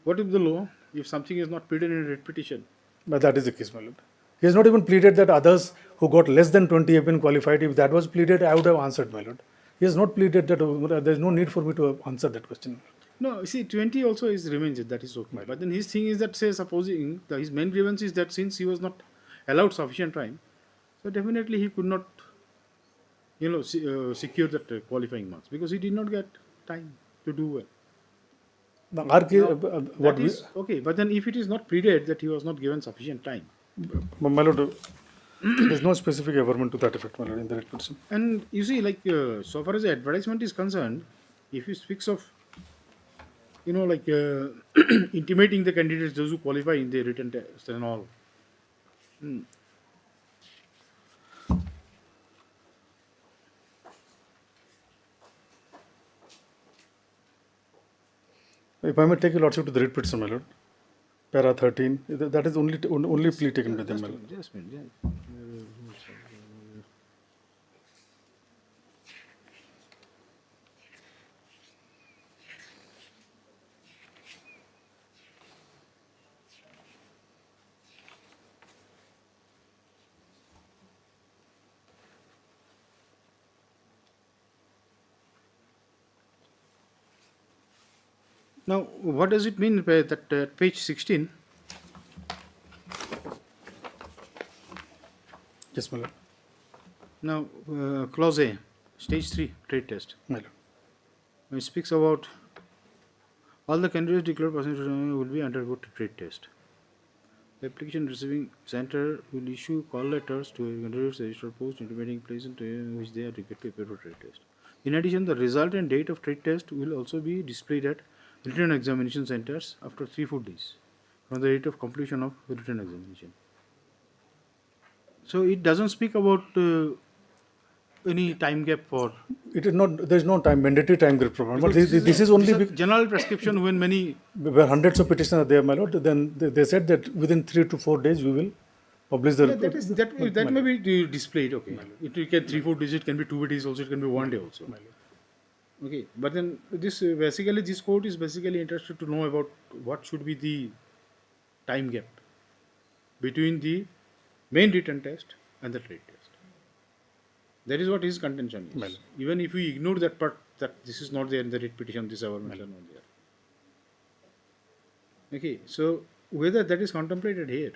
what if the law? If something is not pleaded in a writ petition. But that is the case, my lord. He has not even pleaded that others who got less than 20 have been qualified. If that was pleaded, I would have answered, my lord. He has not pleaded that there is no need for me to answer that question. No, see, 20 also is remains, that is okay. But then his thing is that, say, supposing his main grievance is that since he was not allowed sufficient time, so definitely he could not, secure that qualifying marks because he did not get time to do well. Now, our case, what That is okay, but then if it is not pleaded that he was not given sufficient time, my lord, there's no specific averment to that effect, my lord, in the writ petition. and you see, like so far as the advertisement is concerned, if he speaks of, intimating the candidates those who qualify in the written test and all. If I may take your lordship to the writ petition, my lord, para 13, that is only plea taken by them, my lord. Just a minute, Now, what does it mean by that page 16? Yes, my lord. Now, clause A, stage 3, trade test. My lord. It speaks about all the candidates declared passenger will be undergo trade test. The application receiving center will issue call letters to candidates registered post intimating place in which they are required to appear for trade test. In addition, the result and date of trade test will also be displayed at written examination centers after 3-4 days from the date of completion of written examination. So it doesn't speak about any time gap for. It is not. There is no time mandatory time gap problem. But this is only general prescription when many. Where hundreds of petitions are there, my lord. Then they said that within 3 to 4 days we will publish the. Yeah, that may be displayed. Okay, it can 3-4 days. It can be 2 days also. It can be 1 day also. Okay, but then this basically this court is basically interested to know about what should be the time gap between the main written test and the trade test. That is what his contention is. Even if we ignore that part, that this is not there in the writ petition, this averments are not there. Okay, so whether that is contemplated here.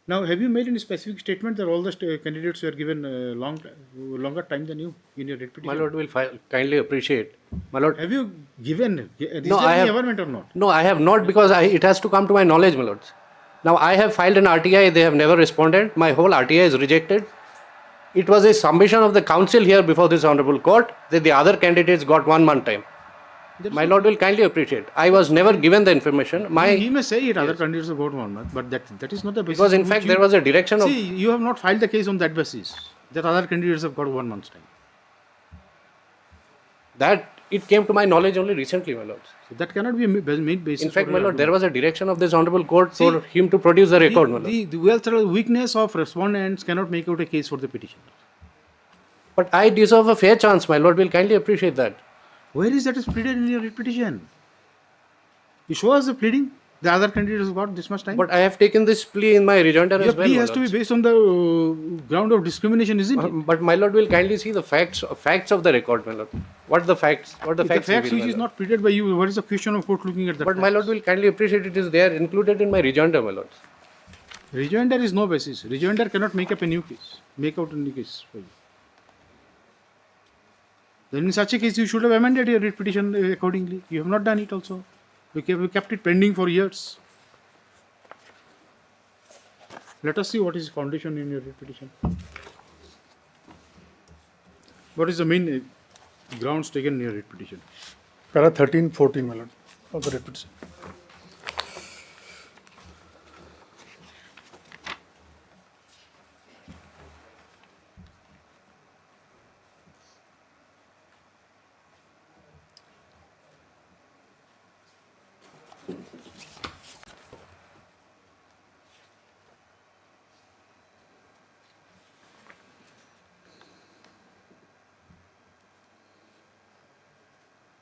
Now, have you made any specific statement that all the candidates were given longer time than you in your writ petition? My lord will kindly appreciate. My lord, have you given? No, I have. Averment or not? No, I have not, because it has to come to my knowledge, my lords. Now, I have filed an RTI. They have never responded. My whole RTI is rejected. It was a submission of the council here before this honorable court that the other candidates got 1 month time. My lord will kindly appreciate. I was never given the information. He may say it, other candidates have got 1 month, but that is not the basis. Because in fact there was a direction of. See, you have not filed the case on that basis, that other candidates have got 1 month's time. That it came to my knowledge only recently, my lords. So that cannot be made basis. In fact, my lord, there was a direction of this honorable court for him to produce the record, my lord. The weakness of respondents cannot make out a case for the petitioner. But I deserve a fair chance, my lord will kindly appreciate that. Where is that is pleaded in your writ petition? You show us the pleading. The other candidates got this much time. But I have taken this plea in my rejoinder as well. Your plea has to be based on the ground of discrimination, isn't it? But my lord will kindly see the facts of the record, my lord. What the facts? What the If facts? the facts reveal, which is my lord. not pleaded by you, what is the question of court looking at that? But my lord will kindly appreciate it is there included in my rejoinder, my lord. Rejoinder is no basis. Rejoinder cannot make up a new case. Make out a new case for you. Then in such a case, you should have amended your writ petition accordingly. You have not done it also. You kept it pending for years. Let us see what is foundation in your writ petition. What is the main grounds taken in your writ petition? Para 13, 14, my lord, of the writ petition.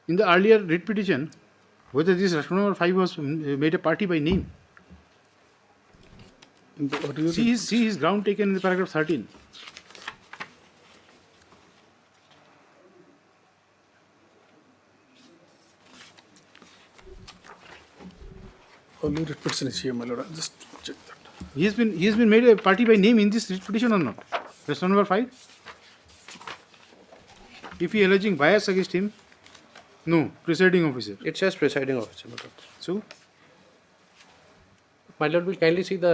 In the earlier writ petition, whether this respondent number 5 was made a party by name. See his ground taken in the paragraph 13. Only writ petition is here, my lord. I'll just check that. He has been made a party by name in this writ petition or not? Question number 5. If he alleging bias against him, no, presiding officer. It says presiding officer, my lord. So, My lord will kindly see the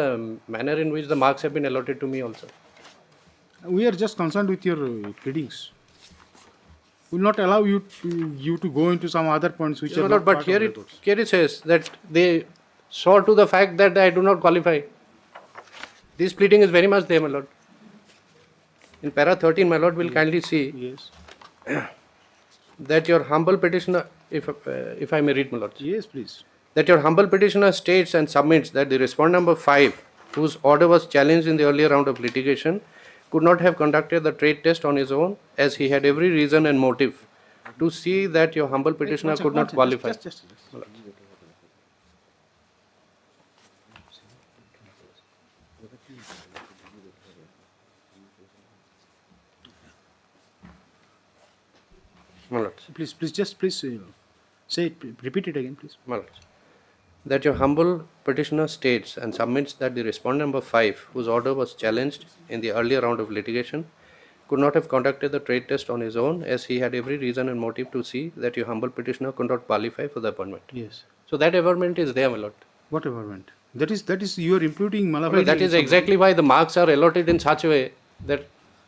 manner in which the marks have been allotted to me also. we are just concerned with your pleadings. We will not allow you to go into some other points which Yes, are my not lord, but part here of the it, records. here it says that they saw to the fact that I do not qualify. This pleading is very much there, my lord. In para 13, my lord will kindly see Yes. that your humble petitioner, if I may read, my lord. Yes, please. That your humble petitioner states and submits that the respondent number 5, whose order was challenged in the earlier round of litigation, could not have conducted the trade test on his own, as he had every reason and motive to see that your humble petitioner could not qualify. Just. My lord. Please, say it, repeat it again, please. My lord. That your humble petitioner states and submits that the respondent number 5, whose order was challenged in the earlier round of litigation, could not have conducted the trade test on his own, as he had every reason and motive to see that your humble petitioner could not qualify for the appointment. Yes. So that averment is there, my lord. What averment? That is you are imputing malafide. That is exactly why the marks are allotted in such a way that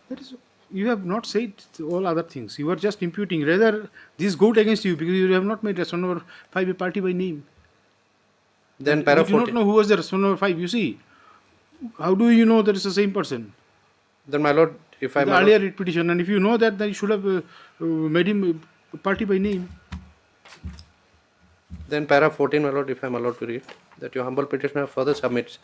That is, you have not said all other things. You are just imputing. Rather, this goes against you because you have not made respondent number 5 a party by name. then para You do not 14. know who was the respondent number 5. You see, how do you know that it's the same person? Then my lord, if I The may earlier writ petition, and if you know that, then you should have made him a party by name. then para 14, my lord, if I am allowed to read, that your humble petitioner further submits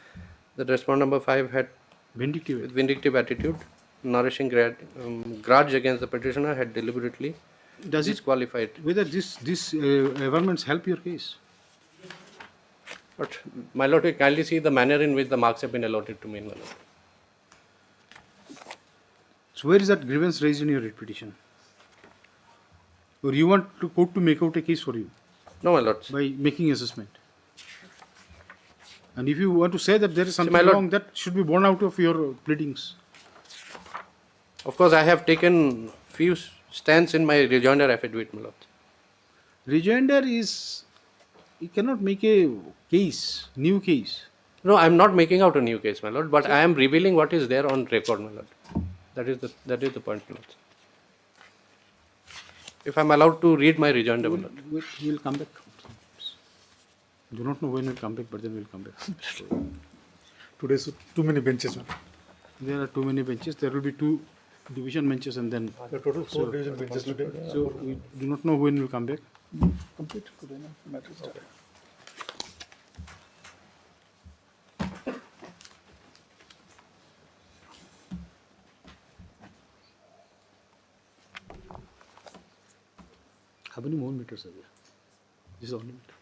that respondent number 5 had vindictive attitude, nourishing grudge against the petitioner, had deliberately Does it disqualified. whether this averments help your case? But my lord, you kindly see the manner in which the marks have been allotted to me, my lord. So where is that grievance raised in your writ petition? Or you want to court to make out a case for you No, my lord. by making assessment? And if you want to say that there is something my lord- wrong, that should be borne out of your pleadings. Of course, I have taken few stands in my rejoinder affidavit, my lord. Rejoinder is, you cannot make a case, new case. No, I am not making out a new case, my lord, but I am revealing what is there on record, my lord. That is the point, my lord. If I am allowed to read my rejoinder, my lord. We'll come back. Do not know when we'll come back, but then we'll come back. Today, so too many benches. There are too many benches. There will be 2 division benches and then. The total 4 division benches today. So we do not know when we'll come back. Complete today, no? Matter is done. How many more meters are there? This is only meter.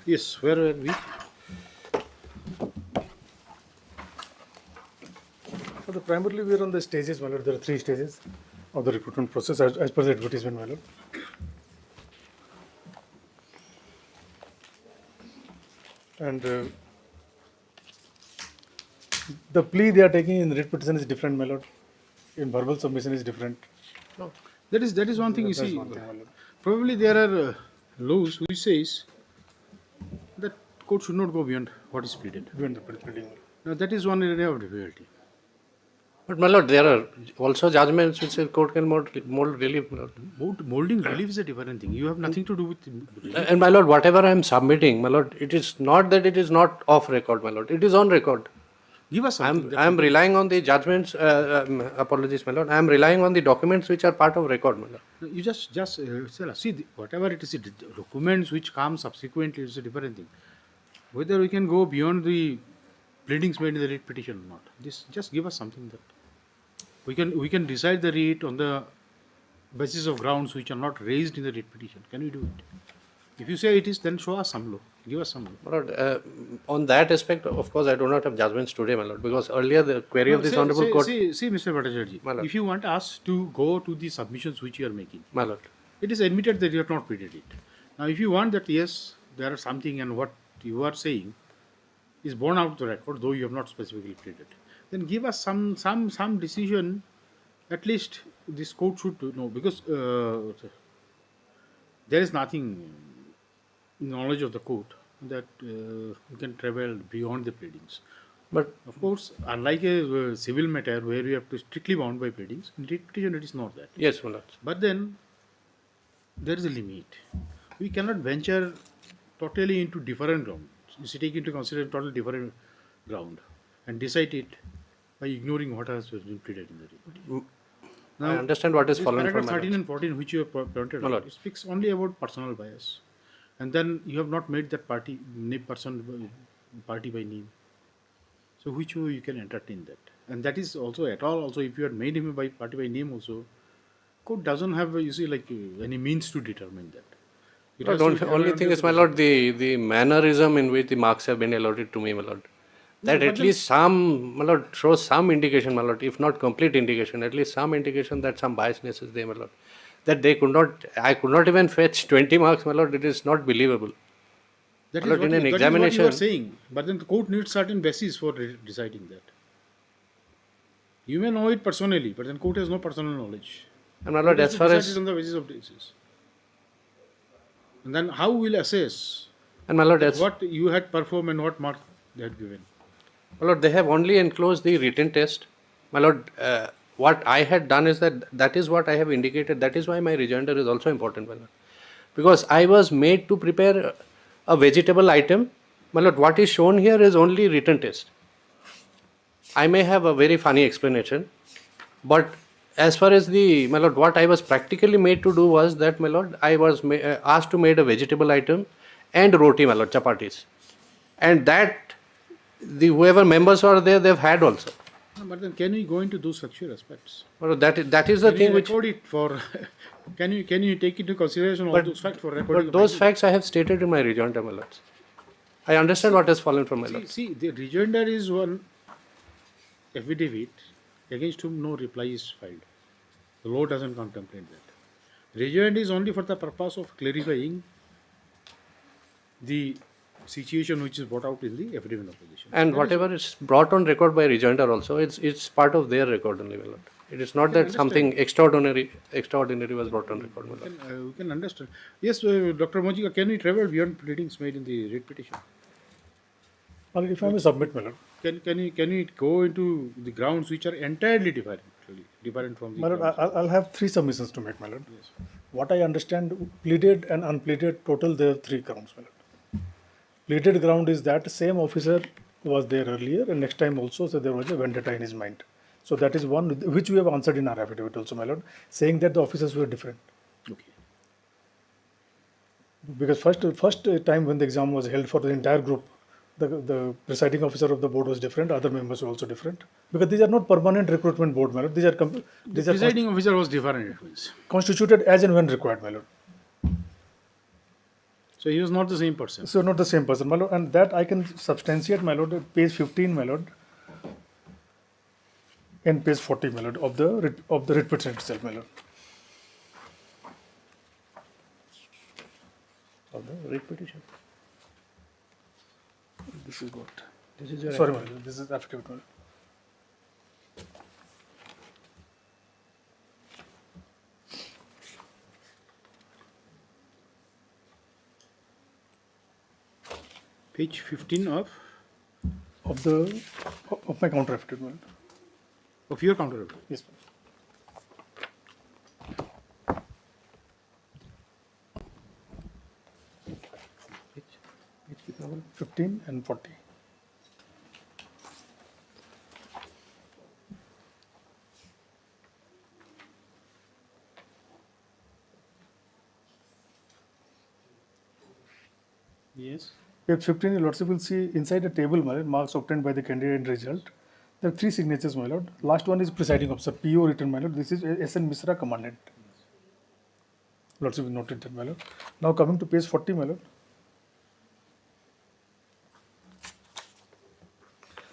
Yes, where were we? So primarily we are on the stages, my lord. There are 3 stages of the recruitment process as per the advertisement, my lord. And the plea they are taking in writ petition is different, my lord. In verbal submission is different. No. That is one thing you That's see. one thing, my lord. Probably there are laws which says that court should not go beyond what is pleaded. Beyond the pleading. Now that is one area of difficulty. But my lord, there are also judgments which say court can mold relief. My lord. Molding relief is a different thing. You have nothing to do with relief. And my lord, whatever I am submitting, my lord, it is not that it is not off record, my lord. It is on record. Give us something. I am relying on the judgments. Apologies, my lord. I am relying on the documents which are part of record, my lord. You just see whatever it is, the documents which come subsequently is a different thing. Whether we can go beyond the pleadings made in the writ petition or not. This just give us something that we can decide the writ on the basis of grounds which are not raised in the writ petition. Can we do it? If you say it is, then show us some law. Give us some law. My lord, on that aspect, of course, I do not have judgments today, my lord, because earlier the query of this honourable court. See, Mr. Bhattacharya, if you want us to go to the submissions which you are making, my lord, it is admitted that you have not pleaded it. Now, if you want that, yes, there are something and what you are saying is borne out of the record, though you have not specifically pleaded, then give us some decision. At least this court should know, because there is nothing in knowledge of the court that we can travel beyond the pleadings. But of course, unlike a civil matter where we have to strictly bound by pleadings, in writ petition it is not that. Yes, my lord. But then there is a limit. We cannot venture totally into different ground. You see, take into consideration total different ground and decide it by ignoring what has been pleaded in the writ. Now, I understand what is this fallen paragraph from my 13 and 14 which you have pointed out, it speaks only about personal bias. And then you have not made that party by name. So which way you can entertain that? And that is also at all, also if you had made him by party by name also, court doesn't have, you see, like any means to determine that. It has to be Only thing is, my lord, the mannerism in which the marks have been allotted to me, my lord. That No, at least some, my lord, shows some indication, my lord, if not complete indication, at least some indication that some biasness is there, my lord. That they could not, I could not even fetch 20 marks, my lord, it is not believable. That My lord, in an that is examination. what you are saying. But then the court needs certain basis for deciding that. You may know it personally, but then court has no personal knowledge. And my lord, as far as. On the basis of basis. And then how will assess And my lord, what you had performed and what mark they had given? My lord, they have only enclosed the written test. My lord, what I had done is that is what I have indicated. That is why my rejoinder is also important, my lord. Because I was made to prepare a vegetable item. My lord, what is shown here is only written test. I may have a very funny explanation, but as far as my lord, what I was practically made to do was that, my lord, I was asked to make a vegetable item and roti, my lord, chapatis. And that, whoever members are there, they've had also. No, but then can we go into those factual aspects? Well, that is the Can thing you which. record it for? Can you take into consideration all those facts for recording? But those facts I have stated in my rejoinder, my lords. I understand what has fallen from my lords. See, the rejoinder is one affidavit against whom no reply is filed. The law doesn't contemplate that. Rejoinder is only for the purpose of clarifying the situation which is brought out in the affidavit of opposition. And whatever is brought on record by rejoinder also, it's part of their record only, my lord. It is not that something extraordinary was brought on record, my lord. We can understand. Yes, Dr. Mojika, can we travel beyond pleadings made in the writ petition? Well, if I may submit, my lord. Can we go into the grounds which are entirely different from the My lord, grounds? I'll have 3 submissions to make, my lord. Yes. What I understand, pleaded and unpleaded, total there are 3 grounds, my lord. Pleaded ground is that same officer was there earlier and next time also, so there was a vendetta in his mind. So that is one which we have answered in our affidavit also, my lord, saying that the officers were different. Okay. Because first time when the exam was held for the entire group, the presiding officer of the board was different, other members were also different. Because these are not permanent recruitment board, my lord. These are The presiding officer was different. constituted as and when required, my lord. So he was not the same person. So not the same person, my lord, and that I can substantiate, my lord, at page 15, my lord, and page 40, my lord, of the writ petition itself, my lord. Of the writ petition. This is what. This is your Sorry, my lord, this is affidavit, my lord. Page 15 of my counter affidavit, my lord. Of your counter affidavit. Yes, my lord. 15 and 40. Yes. Page 15, your lordship will see inside the table, my lord, marks obtained by the candidate and result. There are 3 signatures, my lord. Last one is presiding officer, PO written, my lord. This is SN Misra, commandant. Lordship will note it, my lord. Now coming to page 40, my lord.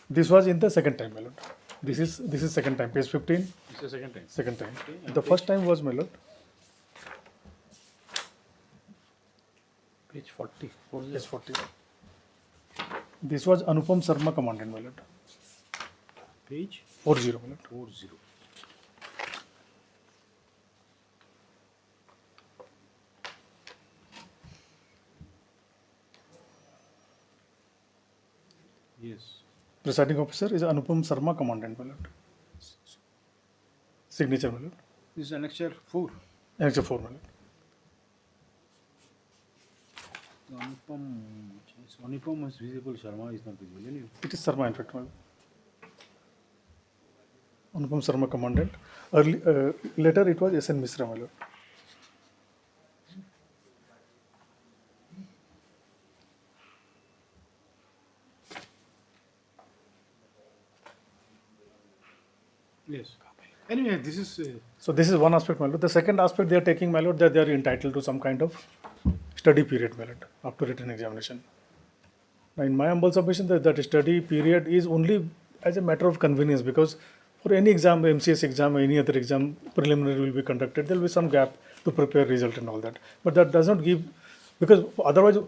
This was in the second time, my lord. This is second time, page 15. This is the second time. Second time. Okay, The first time was, my lord. Page 40. Page 40. This was Anupam Sharma, commandant, my lord. Page 40, my lord. 40. Yes. Presiding officer is Anupam Sharma, commandant, my lord. Signature, my lord. This is annexure 4. Annexure 4, my lord. Anupam is visible, Sharma is not visible. Anyway. It is Sharma, in fact, my lord. Anupam Sharma, commandant. Later it was SN Misra, my lord. Yes. Anyway, this is. So this is one aspect, my lord. The second aspect they are taking, my lord, that they are entitled to some kind of study period, my lord, after written examination. Now, in my humble submission, that study period is only as a matter of convenience, because for any exam, MCS exam or any other exam, preliminary will be conducted. There will be some gap to prepare result and all that. But that does not give, because otherwise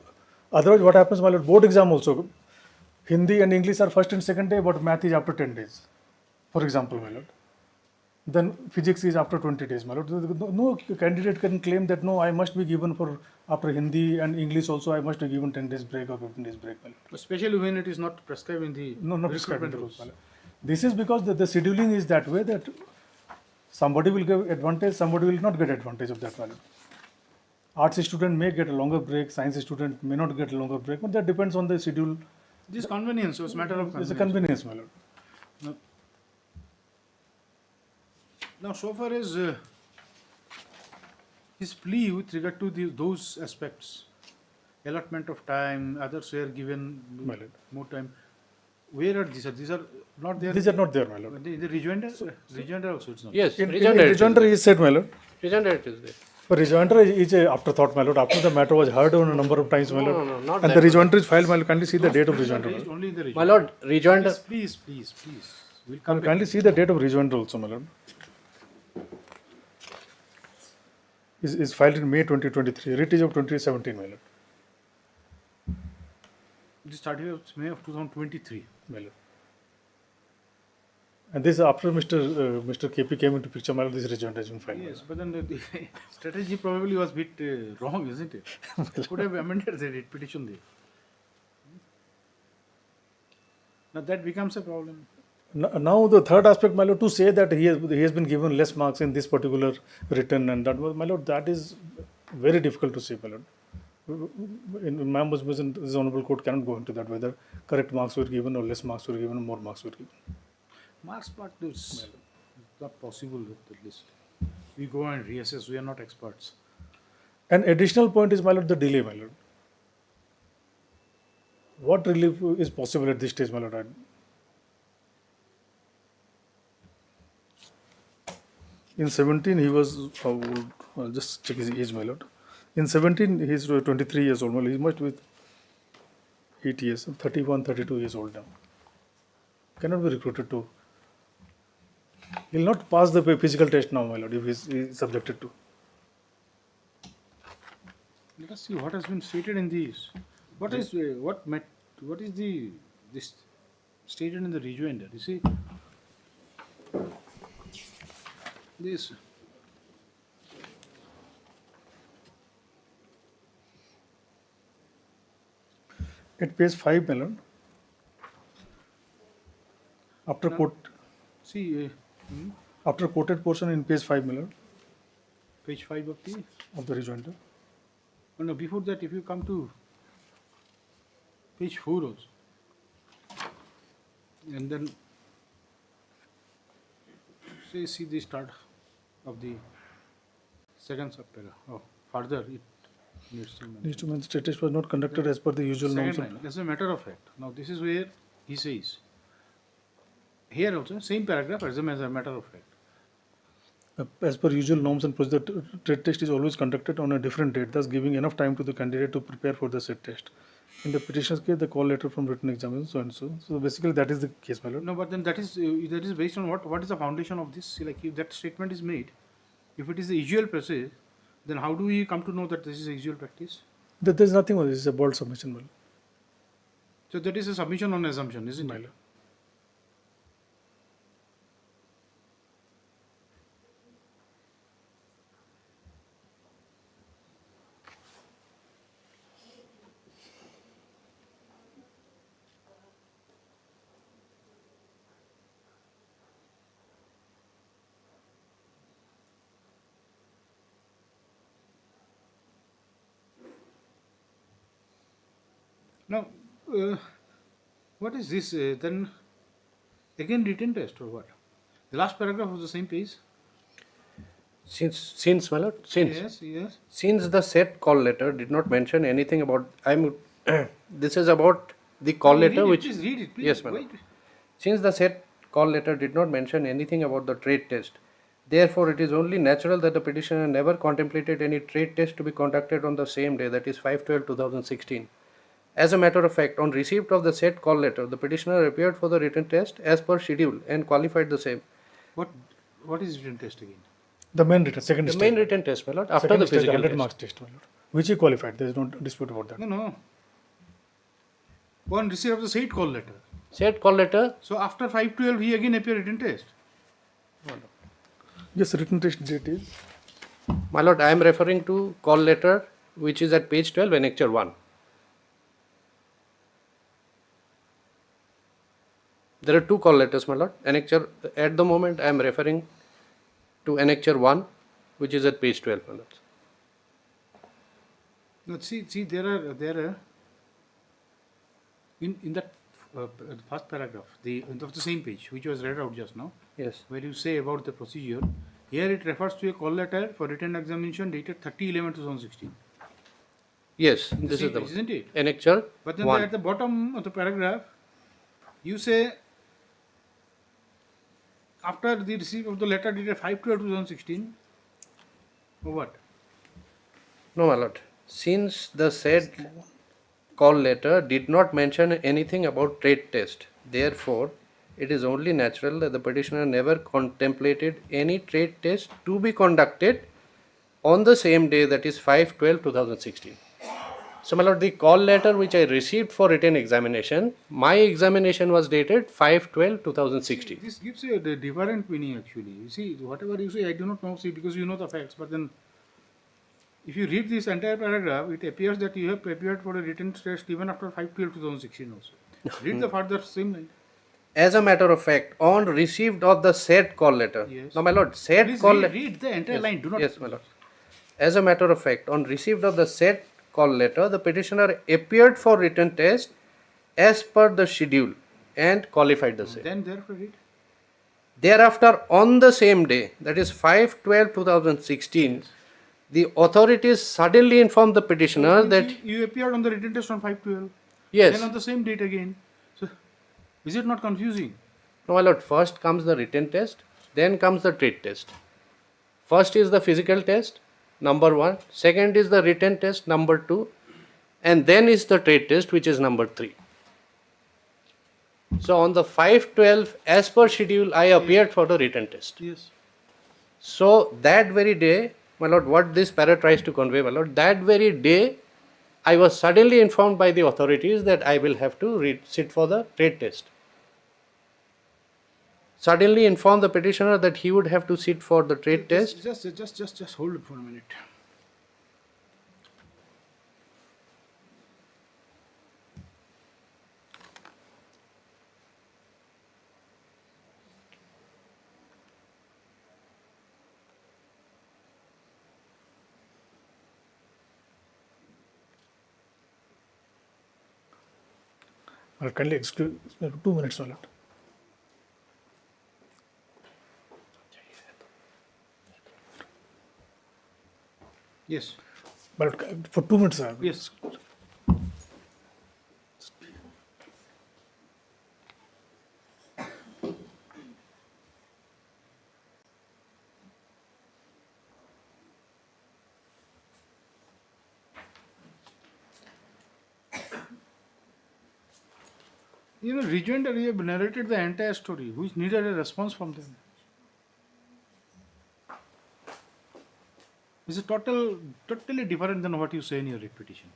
what happens, my lord, board exam also, Hindi and English are first and second day, but math is after 10 days, for example, my lord. Then physics is after 20 days, my lord. No candidate can claim that, no, I must be given for after Hindi and English also, I must be given 10 days break or 15 days break, my lord. Especially when it is not prescribed in the not prescribed in the rules. rules, my lord. This is because the scheduling is that way, that somebody will get advantage, somebody will not get advantage of that, my lord. Arts student may get a longer break, science student may not get a longer break, but that depends on the schedule. This is convenience, so it's a matter of convenience. It's a convenience, my lord. Now, so far as his plea with regard to those aspects, allotment of time, others were given more time. Where are these? These are not there. These are not there, my lord. The rejoinder, rejoinder also it's not. Yes, In rejoinder. rejoinder is said, my lord. Rejoinder it is there. For rejoinder is a afterthought, my lord. After the matter was heard on a number of times, my lord. No, not and that, the rejoinder is filed, my lord. Kindly see the date of rejoinder. Raised only in the rejoinder. My lord, rejoinder. Please. We'll come back. Kindly see the date of rejoinder also, my lord. Is filed in May 2023. Writ is of 2017, my lord. This started of May of 2023. My lord. And this after Mr. KP came into picture, my lord, this rejoinder has been filed. my Yes, lord. but then the strategy probably was a bit wrong, isn't it? Could have amended the writ petition there. Now that becomes a problem. Now the third aspect, my lord, to say that he has been given less marks in this particular written and that was, my lord, that is very difficult to say, my lord. In my humble submission, this honorable court cannot go into that, whether correct marks were given or less marks were given or more marks were given. Marks part is not possible at least. We go and reassess, we are not experts. An additional point is, my lord, the delay, my lord. What relief is possible at this stage, my lord? In 17, he was, I'll just check his age, my lord. In 17, he's 23 years old. Well, he must be with 8 years, 31, 32 years old now. Cannot be recruited to. He'll not pass the physical test now, my lord, if he's subjected to. Let us see what has been stated in these. What is this stated in the rejoinder? You see, this. At page 5, my lord, after See, after quoted portion in page 5, my lord, page 5 of the rejoinder. Oh no, before that, if you come to page 4 also, and then see the start of the second subparagraph. Oh, further it needs to mention. Needs to mention state test was not conducted as per the usual norms. Second line, as a matter of fact. Now this is where he says, here also, same paragraph, as a matter of fact. As per usual norms and procedure, trade test is always conducted on a different date, thus giving enough time to the candidate to prepare for the said test. In the petitioner's case, the call letter from written examination, so and so. So basically, that is the case, my lord. No, but then that is based on what? What is the foundation of this? See, like if that statement is made, if it is the usual process, then how do we come to know that this is a usual practice? There is nothing on this. It's a bold submission, my lord. So that is a submission on assumption, isn't My it? lord. Now, what is this? Then again written test or what? The last paragraph of the same page. Since my lord, Yes. since the said call letter did not mention anything about, this is about the call letter which. Please read it, please. Yes, my lord. Wait. Since the said call letter did not mention anything about the trade test, therefore it is only natural that the petitioner never contemplated any trade test to be conducted on the same day, that is 5/12/2016. As a matter of fact, on receipt of the said call letter, the petitioner appeared for the written test as per schedule and qualified the same. What is written test again? The main written, second The stage. main written test, my lord, after Second the stage, physical 100 test. marks test, my lord. Which he qualified. There is no dispute about that. No. On receipt of the said call letter. Said call letter. So after 5/12, he again appeared written test. Yes, written test date is. My lord, I am referring to call letter which is at page 12, annexure 1. There are two call letters, my lord. Annexure, at the moment I am referring to annexure 1, which is at page 12, my lord. Now see, there are in that first paragraph, of the same page, which was read out just now. Yes. Where you say about the procedure, here it refers to a call letter for written examination dated 30/11/2016. Yes, this same is the page, isn't it? annexure But then 1. at the bottom of the paragraph, you say after the receipt of the letter dated 5/12/2016, or what? No, my lord. Since the said call letter did not mention anything about trade test, therefore, it is only natural that the petitioner never contemplated any trade test to be conducted on the same day, that is 5/12/2016. So, my lord, the call letter which I received for written examination, my examination was dated 5/12/2016. This gives you a different meaning actually. You see, whatever you say, I do not know, see, because you know the facts, but then if you read this entire paragraph, it appears that you have prepared for a written test even after 5/12/2016 also. Read the further same line. As a matter of fact, on receipt of the said call letter. Yes. Now, my lord, said Please call read the entire line. Do not. Yes, my lord. As a matter of fact, on receipt of the said call letter, the petitioner appeared for written test as per the schedule and qualified the same. Then therefore read. Thereafter, on the same day, that is 5/12/2016, the authorities suddenly informed the petitioner that You appeared on the written test on 5/12. Yes. Then on the same date again. So, is it not confusing? No, my lord, first comes the written test, then comes the trade test. First is the physical test, number 1. Second is the written test, number 2. And then is the trade test, which is number 3. So on the 5/12, as per schedule, I appeared for the written test. Yes. So that very day, my lord, what this para tries to convey, my lord, that very day, I was suddenly informed by the authorities that I will have to sit for the trade test. Suddenly informed the petitioner that he would have to sit for the trade test. Just hold it for a minute. Kindly excuse 2 minutes, my lord. Yes. But for 2 minutes, sir. Yes. You know, rejoinder, you have narrated the entire story, which needed a response from them. It's a totally different than what you say in your repetition.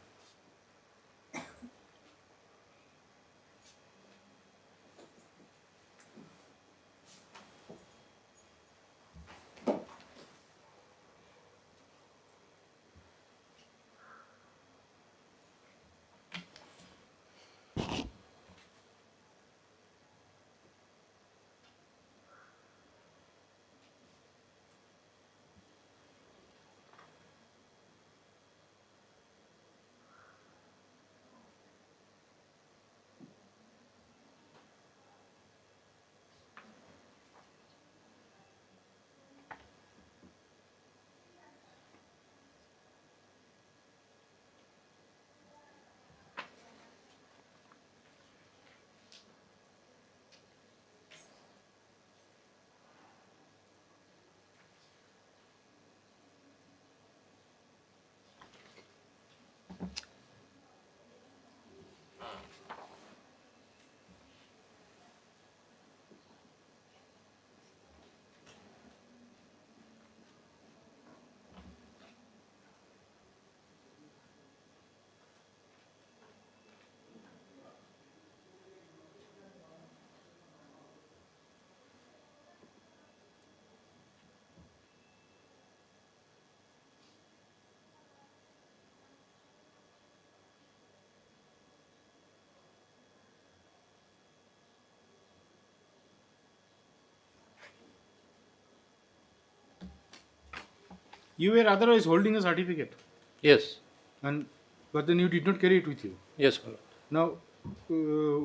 You were otherwise holding a certificate. Yes. But then you did not carry it with you. Yes, my lord. Now,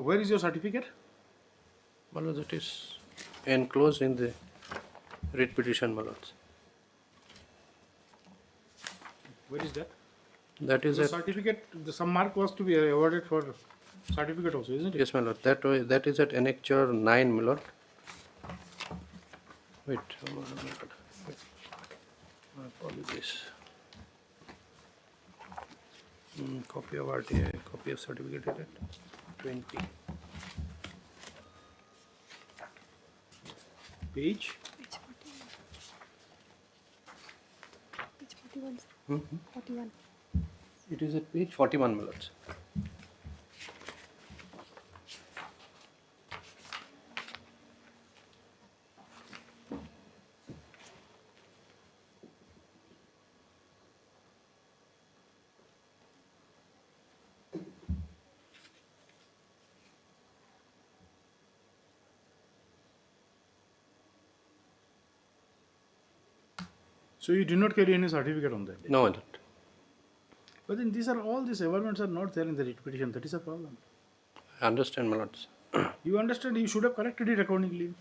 where is your certificate? My lord, it is enclosed in the writ petition, my lords. Where is that? That is the a certificate. Some mark was to be awarded for certificate also, isn't it? Yes, my lord. That is at annexure 9, my lord. Wait, my lord. My apologies. Copy of RTA, copy of certificate dated 20. Page? Page 41. 41. It is at page 41, my lords. So you did not carry any certificate on that day? No, I don't. But then all these averments are not there in the writ petition. That is a problem. I understand, my lords. You understand, you should have corrected it accordingly.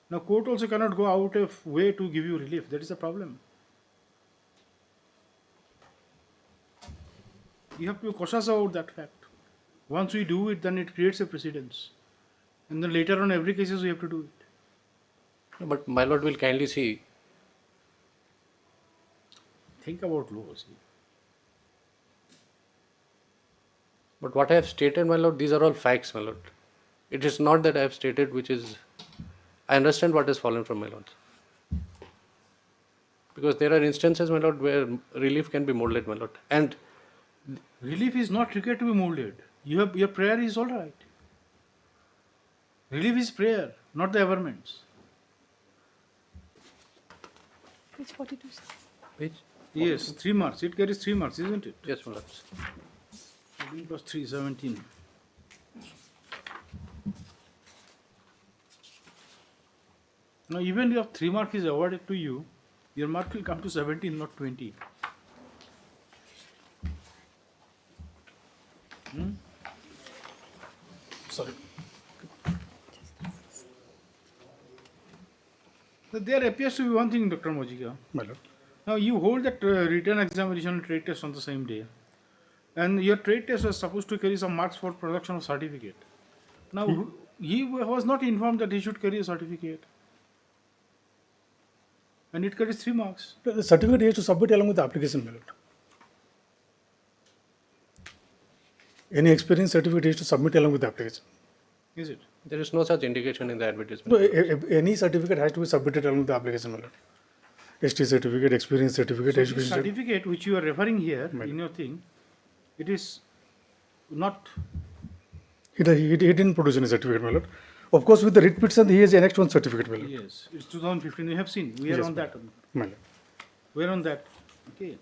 Now court also cannot go out of way to give you relief. That is a problem. You have to be cautious about that fact. Once we do it, then it creates a precedence. And then later on every cases we have to do it. But my lord will kindly see think about law. See. But what I have stated, my lord, these are all facts, my lord. It is not that I have stated which is. I understand what has fallen from my lord. Because there are instances, my lord, where relief can be molded, my lord. And Relief is not required to be molded. Your prayer is all right. Relief is prayer, not the averments. Page 42. which? Yes, 3 marks. It carries 3 marks, isn't it? Yes, my lord. 14 plus 3, 17. Now, even if 3 mark is awarded to you, your mark will come to 17, not 20. Sorry. So there appears to be one thing, Dr. Mojika. My lord. Now, you hold that written examination and trade test on the same day, and your trade test was supposed to carry some marks for production of certificate. Now, he was not informed that he should carry a certificate, and it carries 3 marks. The certificate he has to submit along with the application, my lord. Any experience certificate he has to submit along with the application. Is it? There is no such indication in the advertisement. No, any certificate has to be submitted along with the application, my lord. ST certificate, experience certificate, So education this certificate which you are referring here in your thing, it is not. He didn't produce any certificate, my lord. Of course, with the writ petition, he has annexed one certificate, my lord. Yes, it's 2015. We have seen. We are Yes, on that. my lord. We are on that. Okay.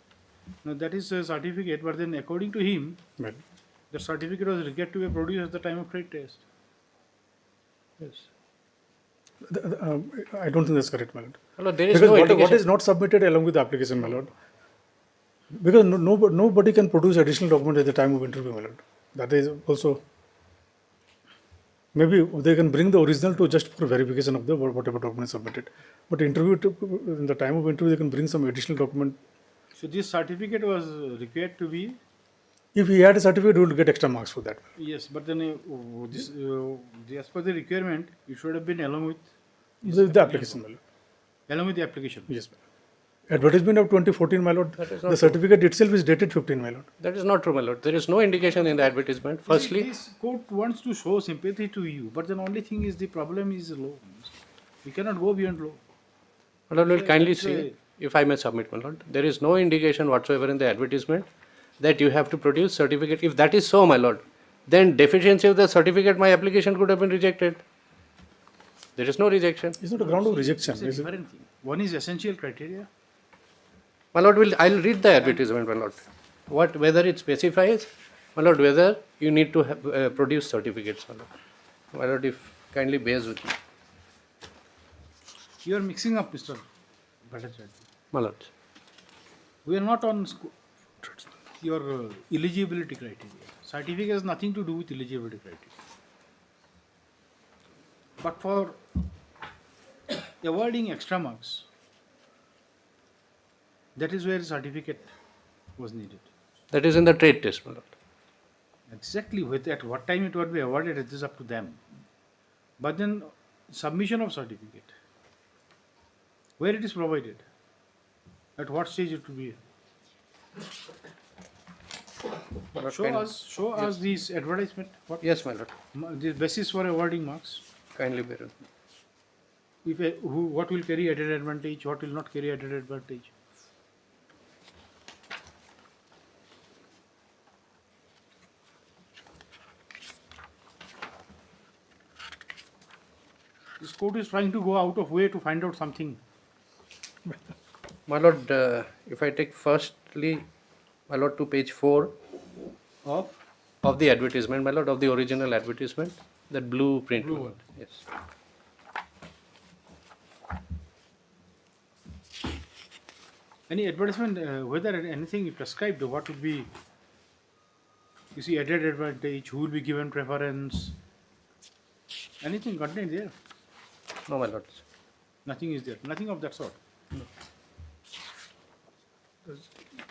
Now that is a certificate, but then according to him, My lord. the certificate was required to be produced at the time of trade test. Yes. I don't think that's correct, my lord. My lord, there is Because no what indication. is not submitted along with the application, my lord. Because nobody can produce additional document at the time of interview, my lord. That is also. Maybe they can bring the original to just for verification of the whatever document submitted. But in the time of interview, they can bring some additional document. So this certificate was required to be. If he had a certificate, he would get extra marks for that. Yes, but then as per the requirement, it should have been along with The application, my lord. along with the application. Yes, my lord. Advertisement of 2014, my lord. That is not The certificate itself is dated 15, my lord. That is not true, my lord. There is no indication in the advertisement. Firstly, this court wants to show sympathy to you, but the only thing is the problem is law. We cannot go beyond law. my lord will kindly That's see, if I may submit, my lord. There is no indication whatsoever in the advertisement that you have to produce certificate. If that is so, my lord, then deficiency of the certificate, my application could have been rejected. There is no rejection. It's not a ground of rejection. It's a different thing. One is essential criteria. My lord, I'll read the advertisement, my lord. Whether it specifies, my lord, whether you need to have, produce certificates, my lord. My lord, if kindly bears with me. You are mixing up, Mr. Bhattacharya. My lord. We are not on your eligibility criteria. Certificate has nothing to do with eligibility criteria. But for awarding extra marks, that is where certificate was needed. That is in the trade test, my lord. Exactly at what time it would be awarded, it is up to them. But then submission of certificate, where it is provided, at what stage it will be. Show us this advertisement. What? Yes, my lord. The basis for awarding marks. Kindly bear with me. What will carry added advantage, what will not carry added advantage. This court is trying to go out of way to find out something. My lord, if I take firstly, my lord, to page 4 of the advertisement, my lord, of the original advertisement, that blue print. Blue one. Yes. Any advertisement, whether anything is prescribed, what would be, you see, added advantage, who will be given preference, anything contained there? No, my lord. Nothing is there, nothing of that sort.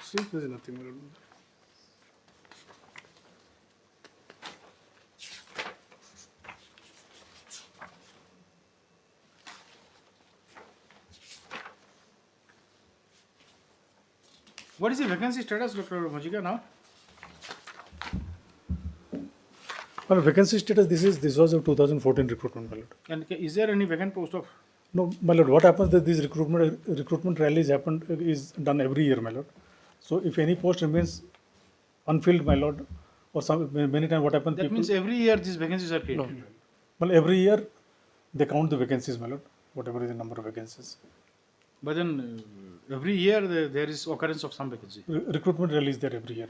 See, there is nothing, my lord. What is the vacancy status, Dr. Majika, now? Well, vacancy status, this was a 2014 recruitment, my lord. And is there any vacant post of? No, my lord, what happens that these recruitment rallies is done every year, my lord. So if any post remains unfilled, my lord, or many times what happens, That means every year these vacancies are created. well, every year they count the vacancies, my lord, whatever is the number of vacancies. But then every year there is occurrence of some vacancy. Recruitment rallies there every year.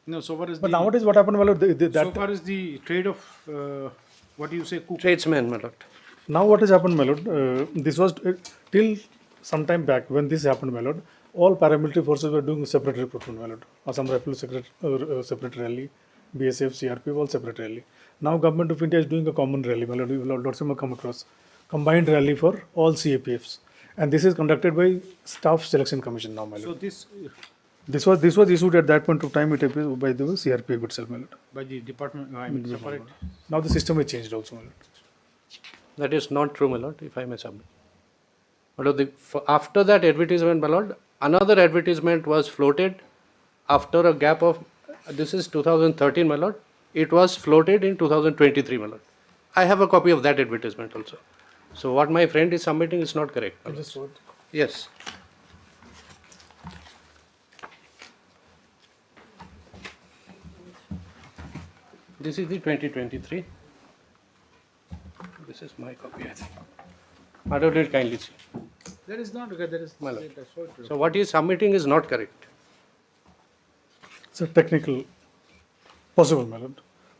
No, so far as But nowadays what happened, my lord, so far as the trade of what do you say, cook? Tradesmen, my lord. Now what has happened, my lord, this was till some time back when this happened, my lord, all paramilitary forces were doing separate recruitment, my lord. Assam Rifle separate rally, BSF, CRP, all separate rally. Now Government of India is doing a common rally, my lord. Lots of them come across. Combined rally for all CAPFs. And this is conducted by Staff Selection Commission now, my lord. So This was issued at that point of time it appears by the CRPF itself, my lord. by the department, I mean, separate. Now the system has changed also, my lord. That is not true, my lord, if I may submit. After that advertisement, my lord, another advertisement was floated after a gap of, this is 2013, my lord. It was floated in 2023, my lord. I have a copy of that advertisement also. So what my friend is submitting is not correct. my lord. Just what? Yes. This is the 2023. This is my copy, I think. Madam, will kindly see. That is not okay. That is My lord. that's what. So what he is submitting is not correct. It's a technical, possible, my lord.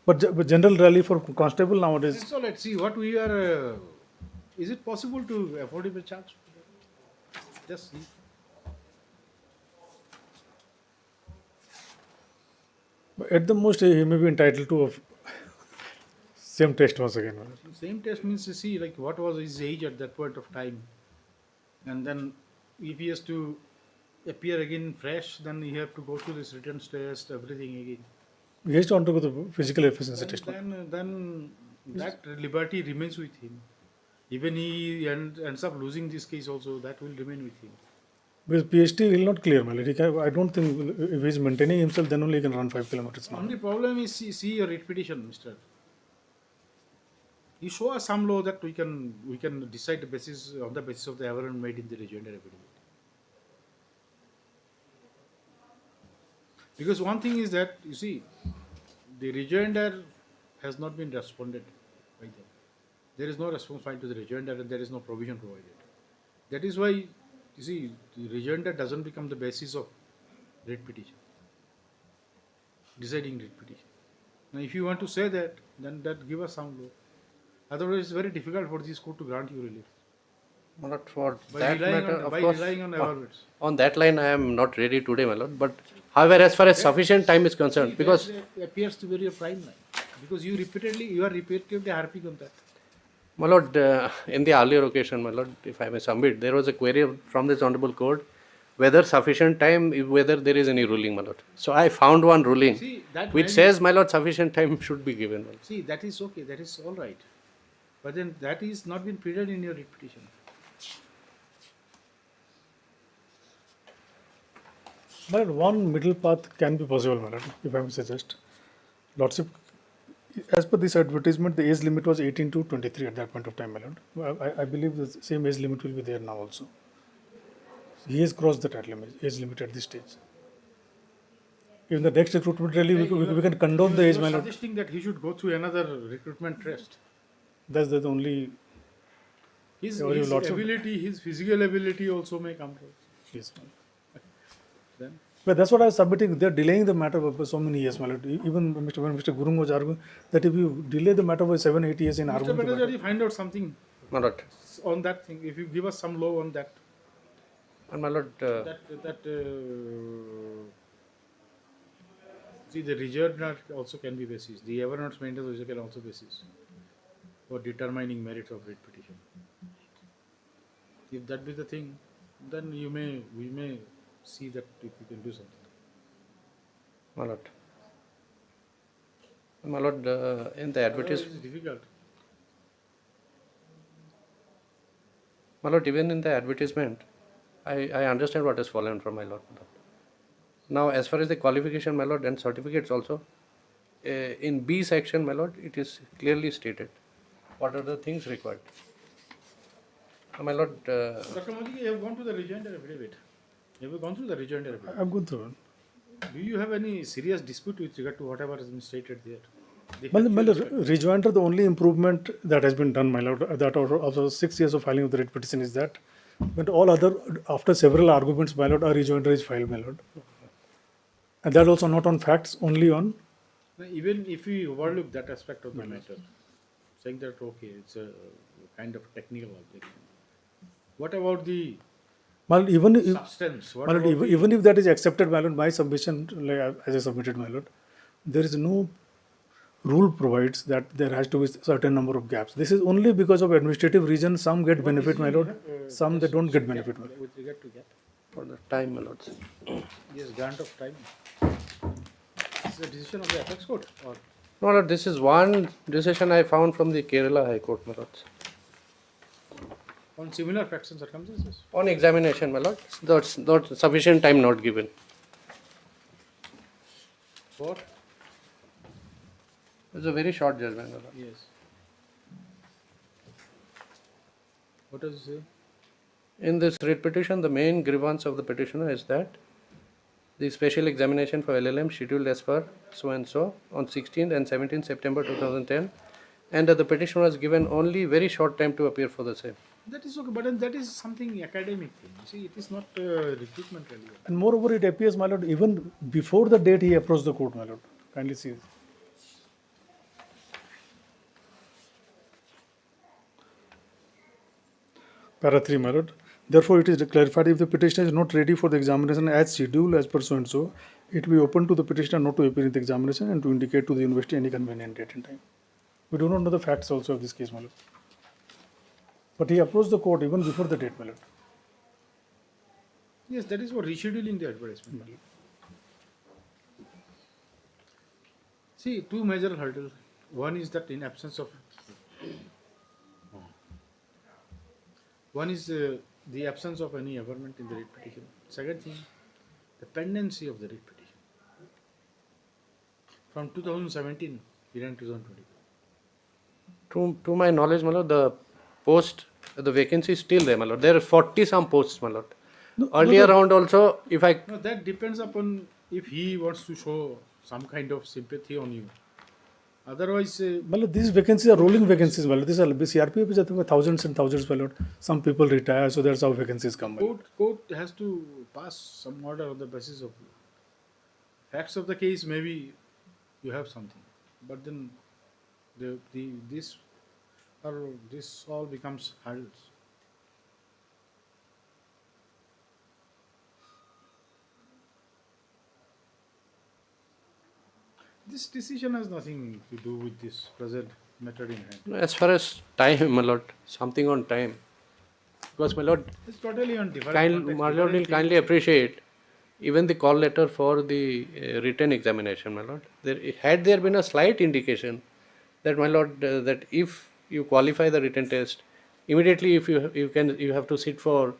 But general rally for constable nowadays. So let's see what we are. Is it possible to affordable charge? Just see. At the most, he may be entitled to a same test once again. my lord. Same test means to see like what was his age at that point of time, and then if he has to appear again fresh, then he have to go through this written test, everything again. He has to undergo the physical efficiency test. Then that liberty remains with him. Even he ends up losing this case also, that will remain with him. Because PhD will not clear, my lord. I don't think if he is maintaining himself, then only he can run 5 kilometers now. Only problem is see your writ petition, Mister. You show us some law that we can decide the basis on the basis of the evidence made in the rejoinder affidavit. Because one thing is that you see, the rejoinder has not been responded by them. There is no response filed to the rejoinder, and there is no provision provided. That is why you see the rejoinder doesn't become the basis of writ petition, deciding writ petition. Now, if you want to say that, then that give us some law. Otherwise, it's very difficult for this court to grant you relief. Not for By that relying matter, on- of by course. relying on our words. On that line, I am not ready today, my lord. But however, as far as sufficient time is concerned, because That appears to be your prime line, because you are repeatedly harping on that. my lord, in the earlier occasion, my lord, if I may submit, there was a query from this honorable court whether sufficient time, whether there is any ruling, my lord. So I found one ruling See, that which value- says, my lord, sufficient time should be given. my lord. See, that is okay, that is all right. But then that is not been pleaded in your writ petition. My lord, one middle path can be possible, my lord, if I may suggest. Lordship, as per this advertisement, the age limit was 18 to 23 at that point of time, my lord. I believe the same age limit will be there now also. He has crossed that age limit at this stage. In the next recruitment rally, we can condone the age, You my are lord. suggesting that he should go through another recruitment test. That's the only. His Your lordship. ability, his physical ability also may come to us. Yes, my lord. Then But that's what I was submitting. They're delaying the matter for so many years, my lord. Even when Mr. Gurung was arguing that if you delay the matter by 7-8 years in Mr. arguing the matter, Bhattacharya, find out something My lord, on that thing. If you give us some law on that, and my lord, see the rejoinder also can be basis. The evidence maintenance also can also basis for determining merits of writ petition. If that be the thing, then we may see that if we can do something. my lord. My lord, in the Otherwise advertisement, it's difficult. my lord, even in the advertisement, I understand what has fallen from my lord. Now, as far as the qualification, my lord, and certificates also, in B section, my lord, it is clearly stated what are the things required. My lord, Dr. Modi, you have gone to the rejoinder affidavit. Have you gone through the rejoinder affidavit? I'm good through. Do you have any serious dispute with regard to whatever has been stated there? The My factual lord, aspect. rejoinder, the only improvement that has been done, my lord, that out of 6 years of filing of the writ petition is that, but all other, after several arguments, my lord, a rejoinder is filed, my lord. And that also not on facts, only on, Even if we overlook that aspect of the matter, saying that okay, it's a kind of technical objection. What about the my lord, even if, substance? What my lord, about even, the, even if that is accepted, my lord, my submission, like, as I submitted, my lord, there is no rule provides that there has to be certain number of gaps. This is only because of administrative reasons. Some get benefit, my lord. Some they don't get benefit, my lord. with regard to gap? for the time, my lord. Yes, grant of time. This is a decision of the apex court, or No, lord, this is one decision I found from the Kerala High Court, my lord. on similar facts and circumstances. On examination, my lord, that's not sufficient time not given. For It's a very short judgment, my lord. yes. What does it say? In this writ petition, the main grievance of the petitioner is that the special examination for LLM scheduled as per so and so on 16th and 17th September 2010, and that the petitioner was given only very short time to appear for the same. That is okay, but then that is something academic thing. You see, it is not recruitment relevant. And moreover, it appears, my lord, even before the date he approached the court, my lord. Kindly see. Para 3, my lord. Therefore, it is clarified if the petitioner is not ready for the examination as scheduled as per so and so, it will be open to the petitioner not to appear in the examination and to indicate to the university any convenient date and time. We do not know the facts also of this case, my lord. But he approached the court even before the date, my lord. Yes, that is what rescheduling the advertisement. See, two major hurdles. One is that in absence of the absence of any averment in the writ petition. Second thing, the pendency of the writ petition. From 2017, we ran 2020. To my knowledge, my lord, the vacancy is still there, my lord. There are 40 some posts, my lord. Earlier round also, if I... No, that depends upon if he wants to show some kind of sympathy on you. Otherwise, Well, these vacancies are rolling vacancies. Well, these are CRPF is I think thousands and thousands. Well, some people retire, so that's how vacancies come. court has to pass some order on the basis of facts of the case. Maybe you have something, but then this all becomes hurdles. This decision has nothing to do with this present matter in hand. As far as time, my lord, something on time. Because, my lord, It's totally on different context, my lord will different kindly appreciate even the call letter for the written examination, my lord. Had there been a slight indication that, my lord, that if you qualify the written test, immediately if you have to sit for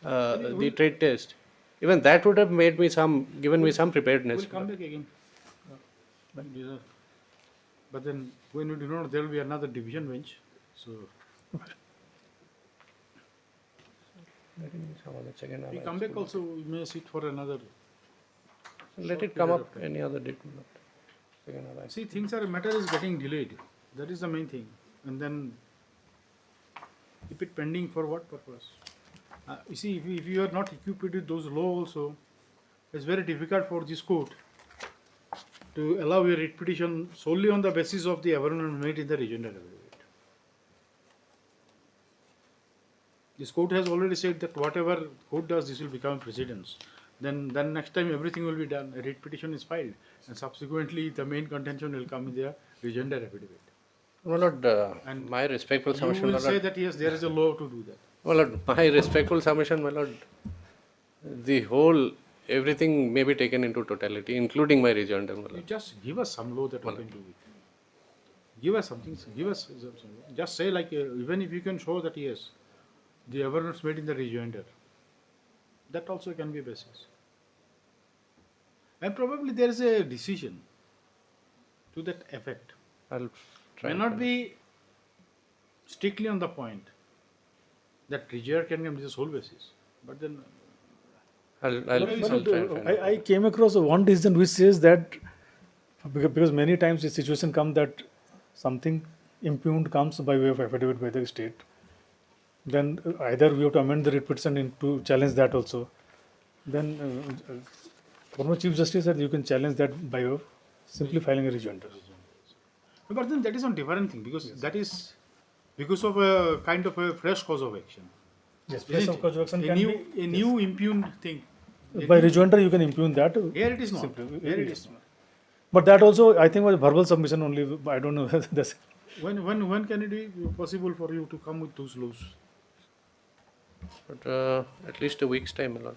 the trade test, even that would have given me some preparedness. We'll come back again. But then when we do not, there will be another division bench. So we come back also, we may sit for another. Let it come up any other date. See, matter is getting delayed. That is the main thing. And then keep it pending for what purpose? You see, if you are not equipped with those law also, it's very difficult for this court to allow your writ petition solely on the basis of the averment made in the rejoinder affidavit. This court has already said that whatever court does, this will become precedence. Then next time everything will be done. A writ petition is filed, and subsequently the main contention will come in the rejoinder affidavit. My lord, my respectful submission, You my will lord. say that yes, there is a law to do that. My lord, my respectful submission, my lord, everything may be taken into totality, including my rejoinder, my You lord. just give us some law that we can do it. Give us something. Give us some. Just say like even if you can show that yes, the awareness made in the rejoinder, that also can be a basis. And probably there is a decision to that effect. I'll try. May and not find be strictly on the point that rejoinder can come this whole basis, but then I'll But try and find out. I came across one decision which says that because many times the situation comes that something impugned comes by way of affidavit by the state, then either we have to amend the writ petition to challenge that also. Then former Chief Justice said you can challenge that by way of simply filing a rejoinder. but then that is on different thing because that is because of a kind of a fresh cause of action. Yes, Isn't place of it? cause of action a can new, be- a new impugned thing. By rejoinder you can impugn that. Here it is not. Simply. Here it is not. But that also I think was verbal submission only. I don't know whether that's When can it be possible for you to come with those laws? But at least a week's time, my lord.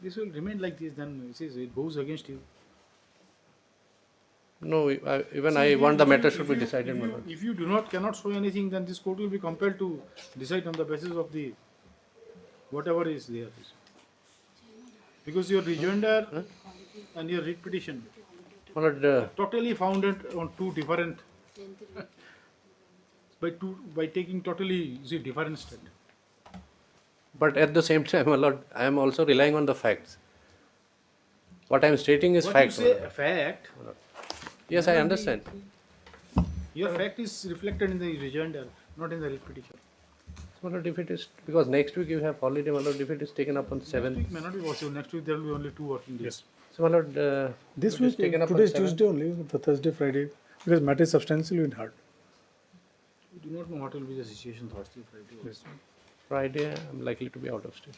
This will remain like this, then it goes against you. No, even See, I if you- want the if you- matter if should be you- decided, if my you- lord. If you cannot show anything, then this court will be compelled to decide on the basis of the whatever is there. Because your rejoinder and your writ petition My lord, totally founded on two different by taking totally different step. but at the same time, my lord, I am also relying on the facts. What I am stating is What facts. you my say lord. fact. Yes, I understand. Your fact is reflected in the rejoinder, not in the writ petition. My lord, if it is because next week you have holiday, my lord, if it is taken up on Next 7th. week may not be possible. Next week there will be only 2 working days. Yes. So, my lord, this if it is week. taken up on Today is 7th, Tuesday only. The Thursday, Friday, because matter is substantially in hard. We do not know what will be the situation Thursday, Friday. Yes. Friday, I am likely to be out of state.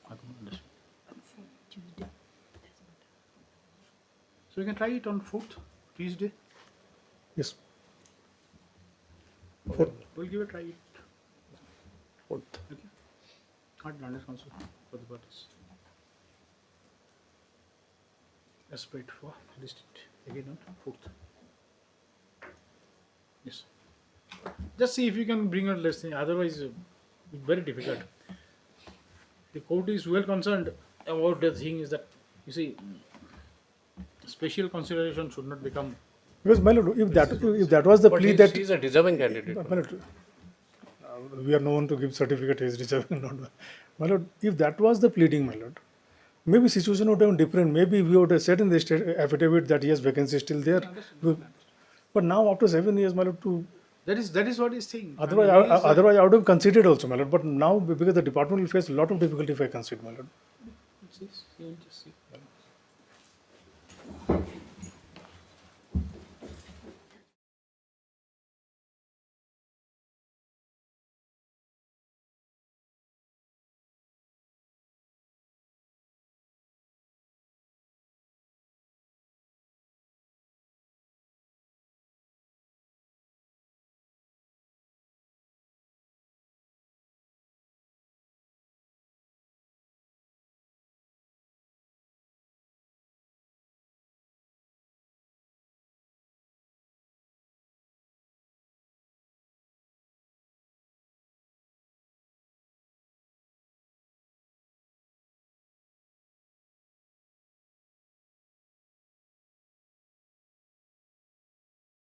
I don't understand. So you can try it on 4th, Tuesday. Yes. We'll give a try it. 4th. Okay. Hard landed counsel for the parties. Aspect for district again on 4th. Yes. Just see if you can bring out less thing. Otherwise, it's very difficult. The court is well concerned about the thing is that you see, special consideration should not become. Because my lord, if that was the But plea that he is a deserving candidate. My lord, we are known to give certificate is deserving. Not my lord, if that was the pleading, my lord, maybe situation would have been different. Maybe we would have said in the affidavit that yes, vacancy is still there. But now after 7 years, my lord, to That is what he's saying. otherwise, otherwise I would have considered also, my lord. But now because the department will face a lot of difficulty if I consider, my lord. Just see.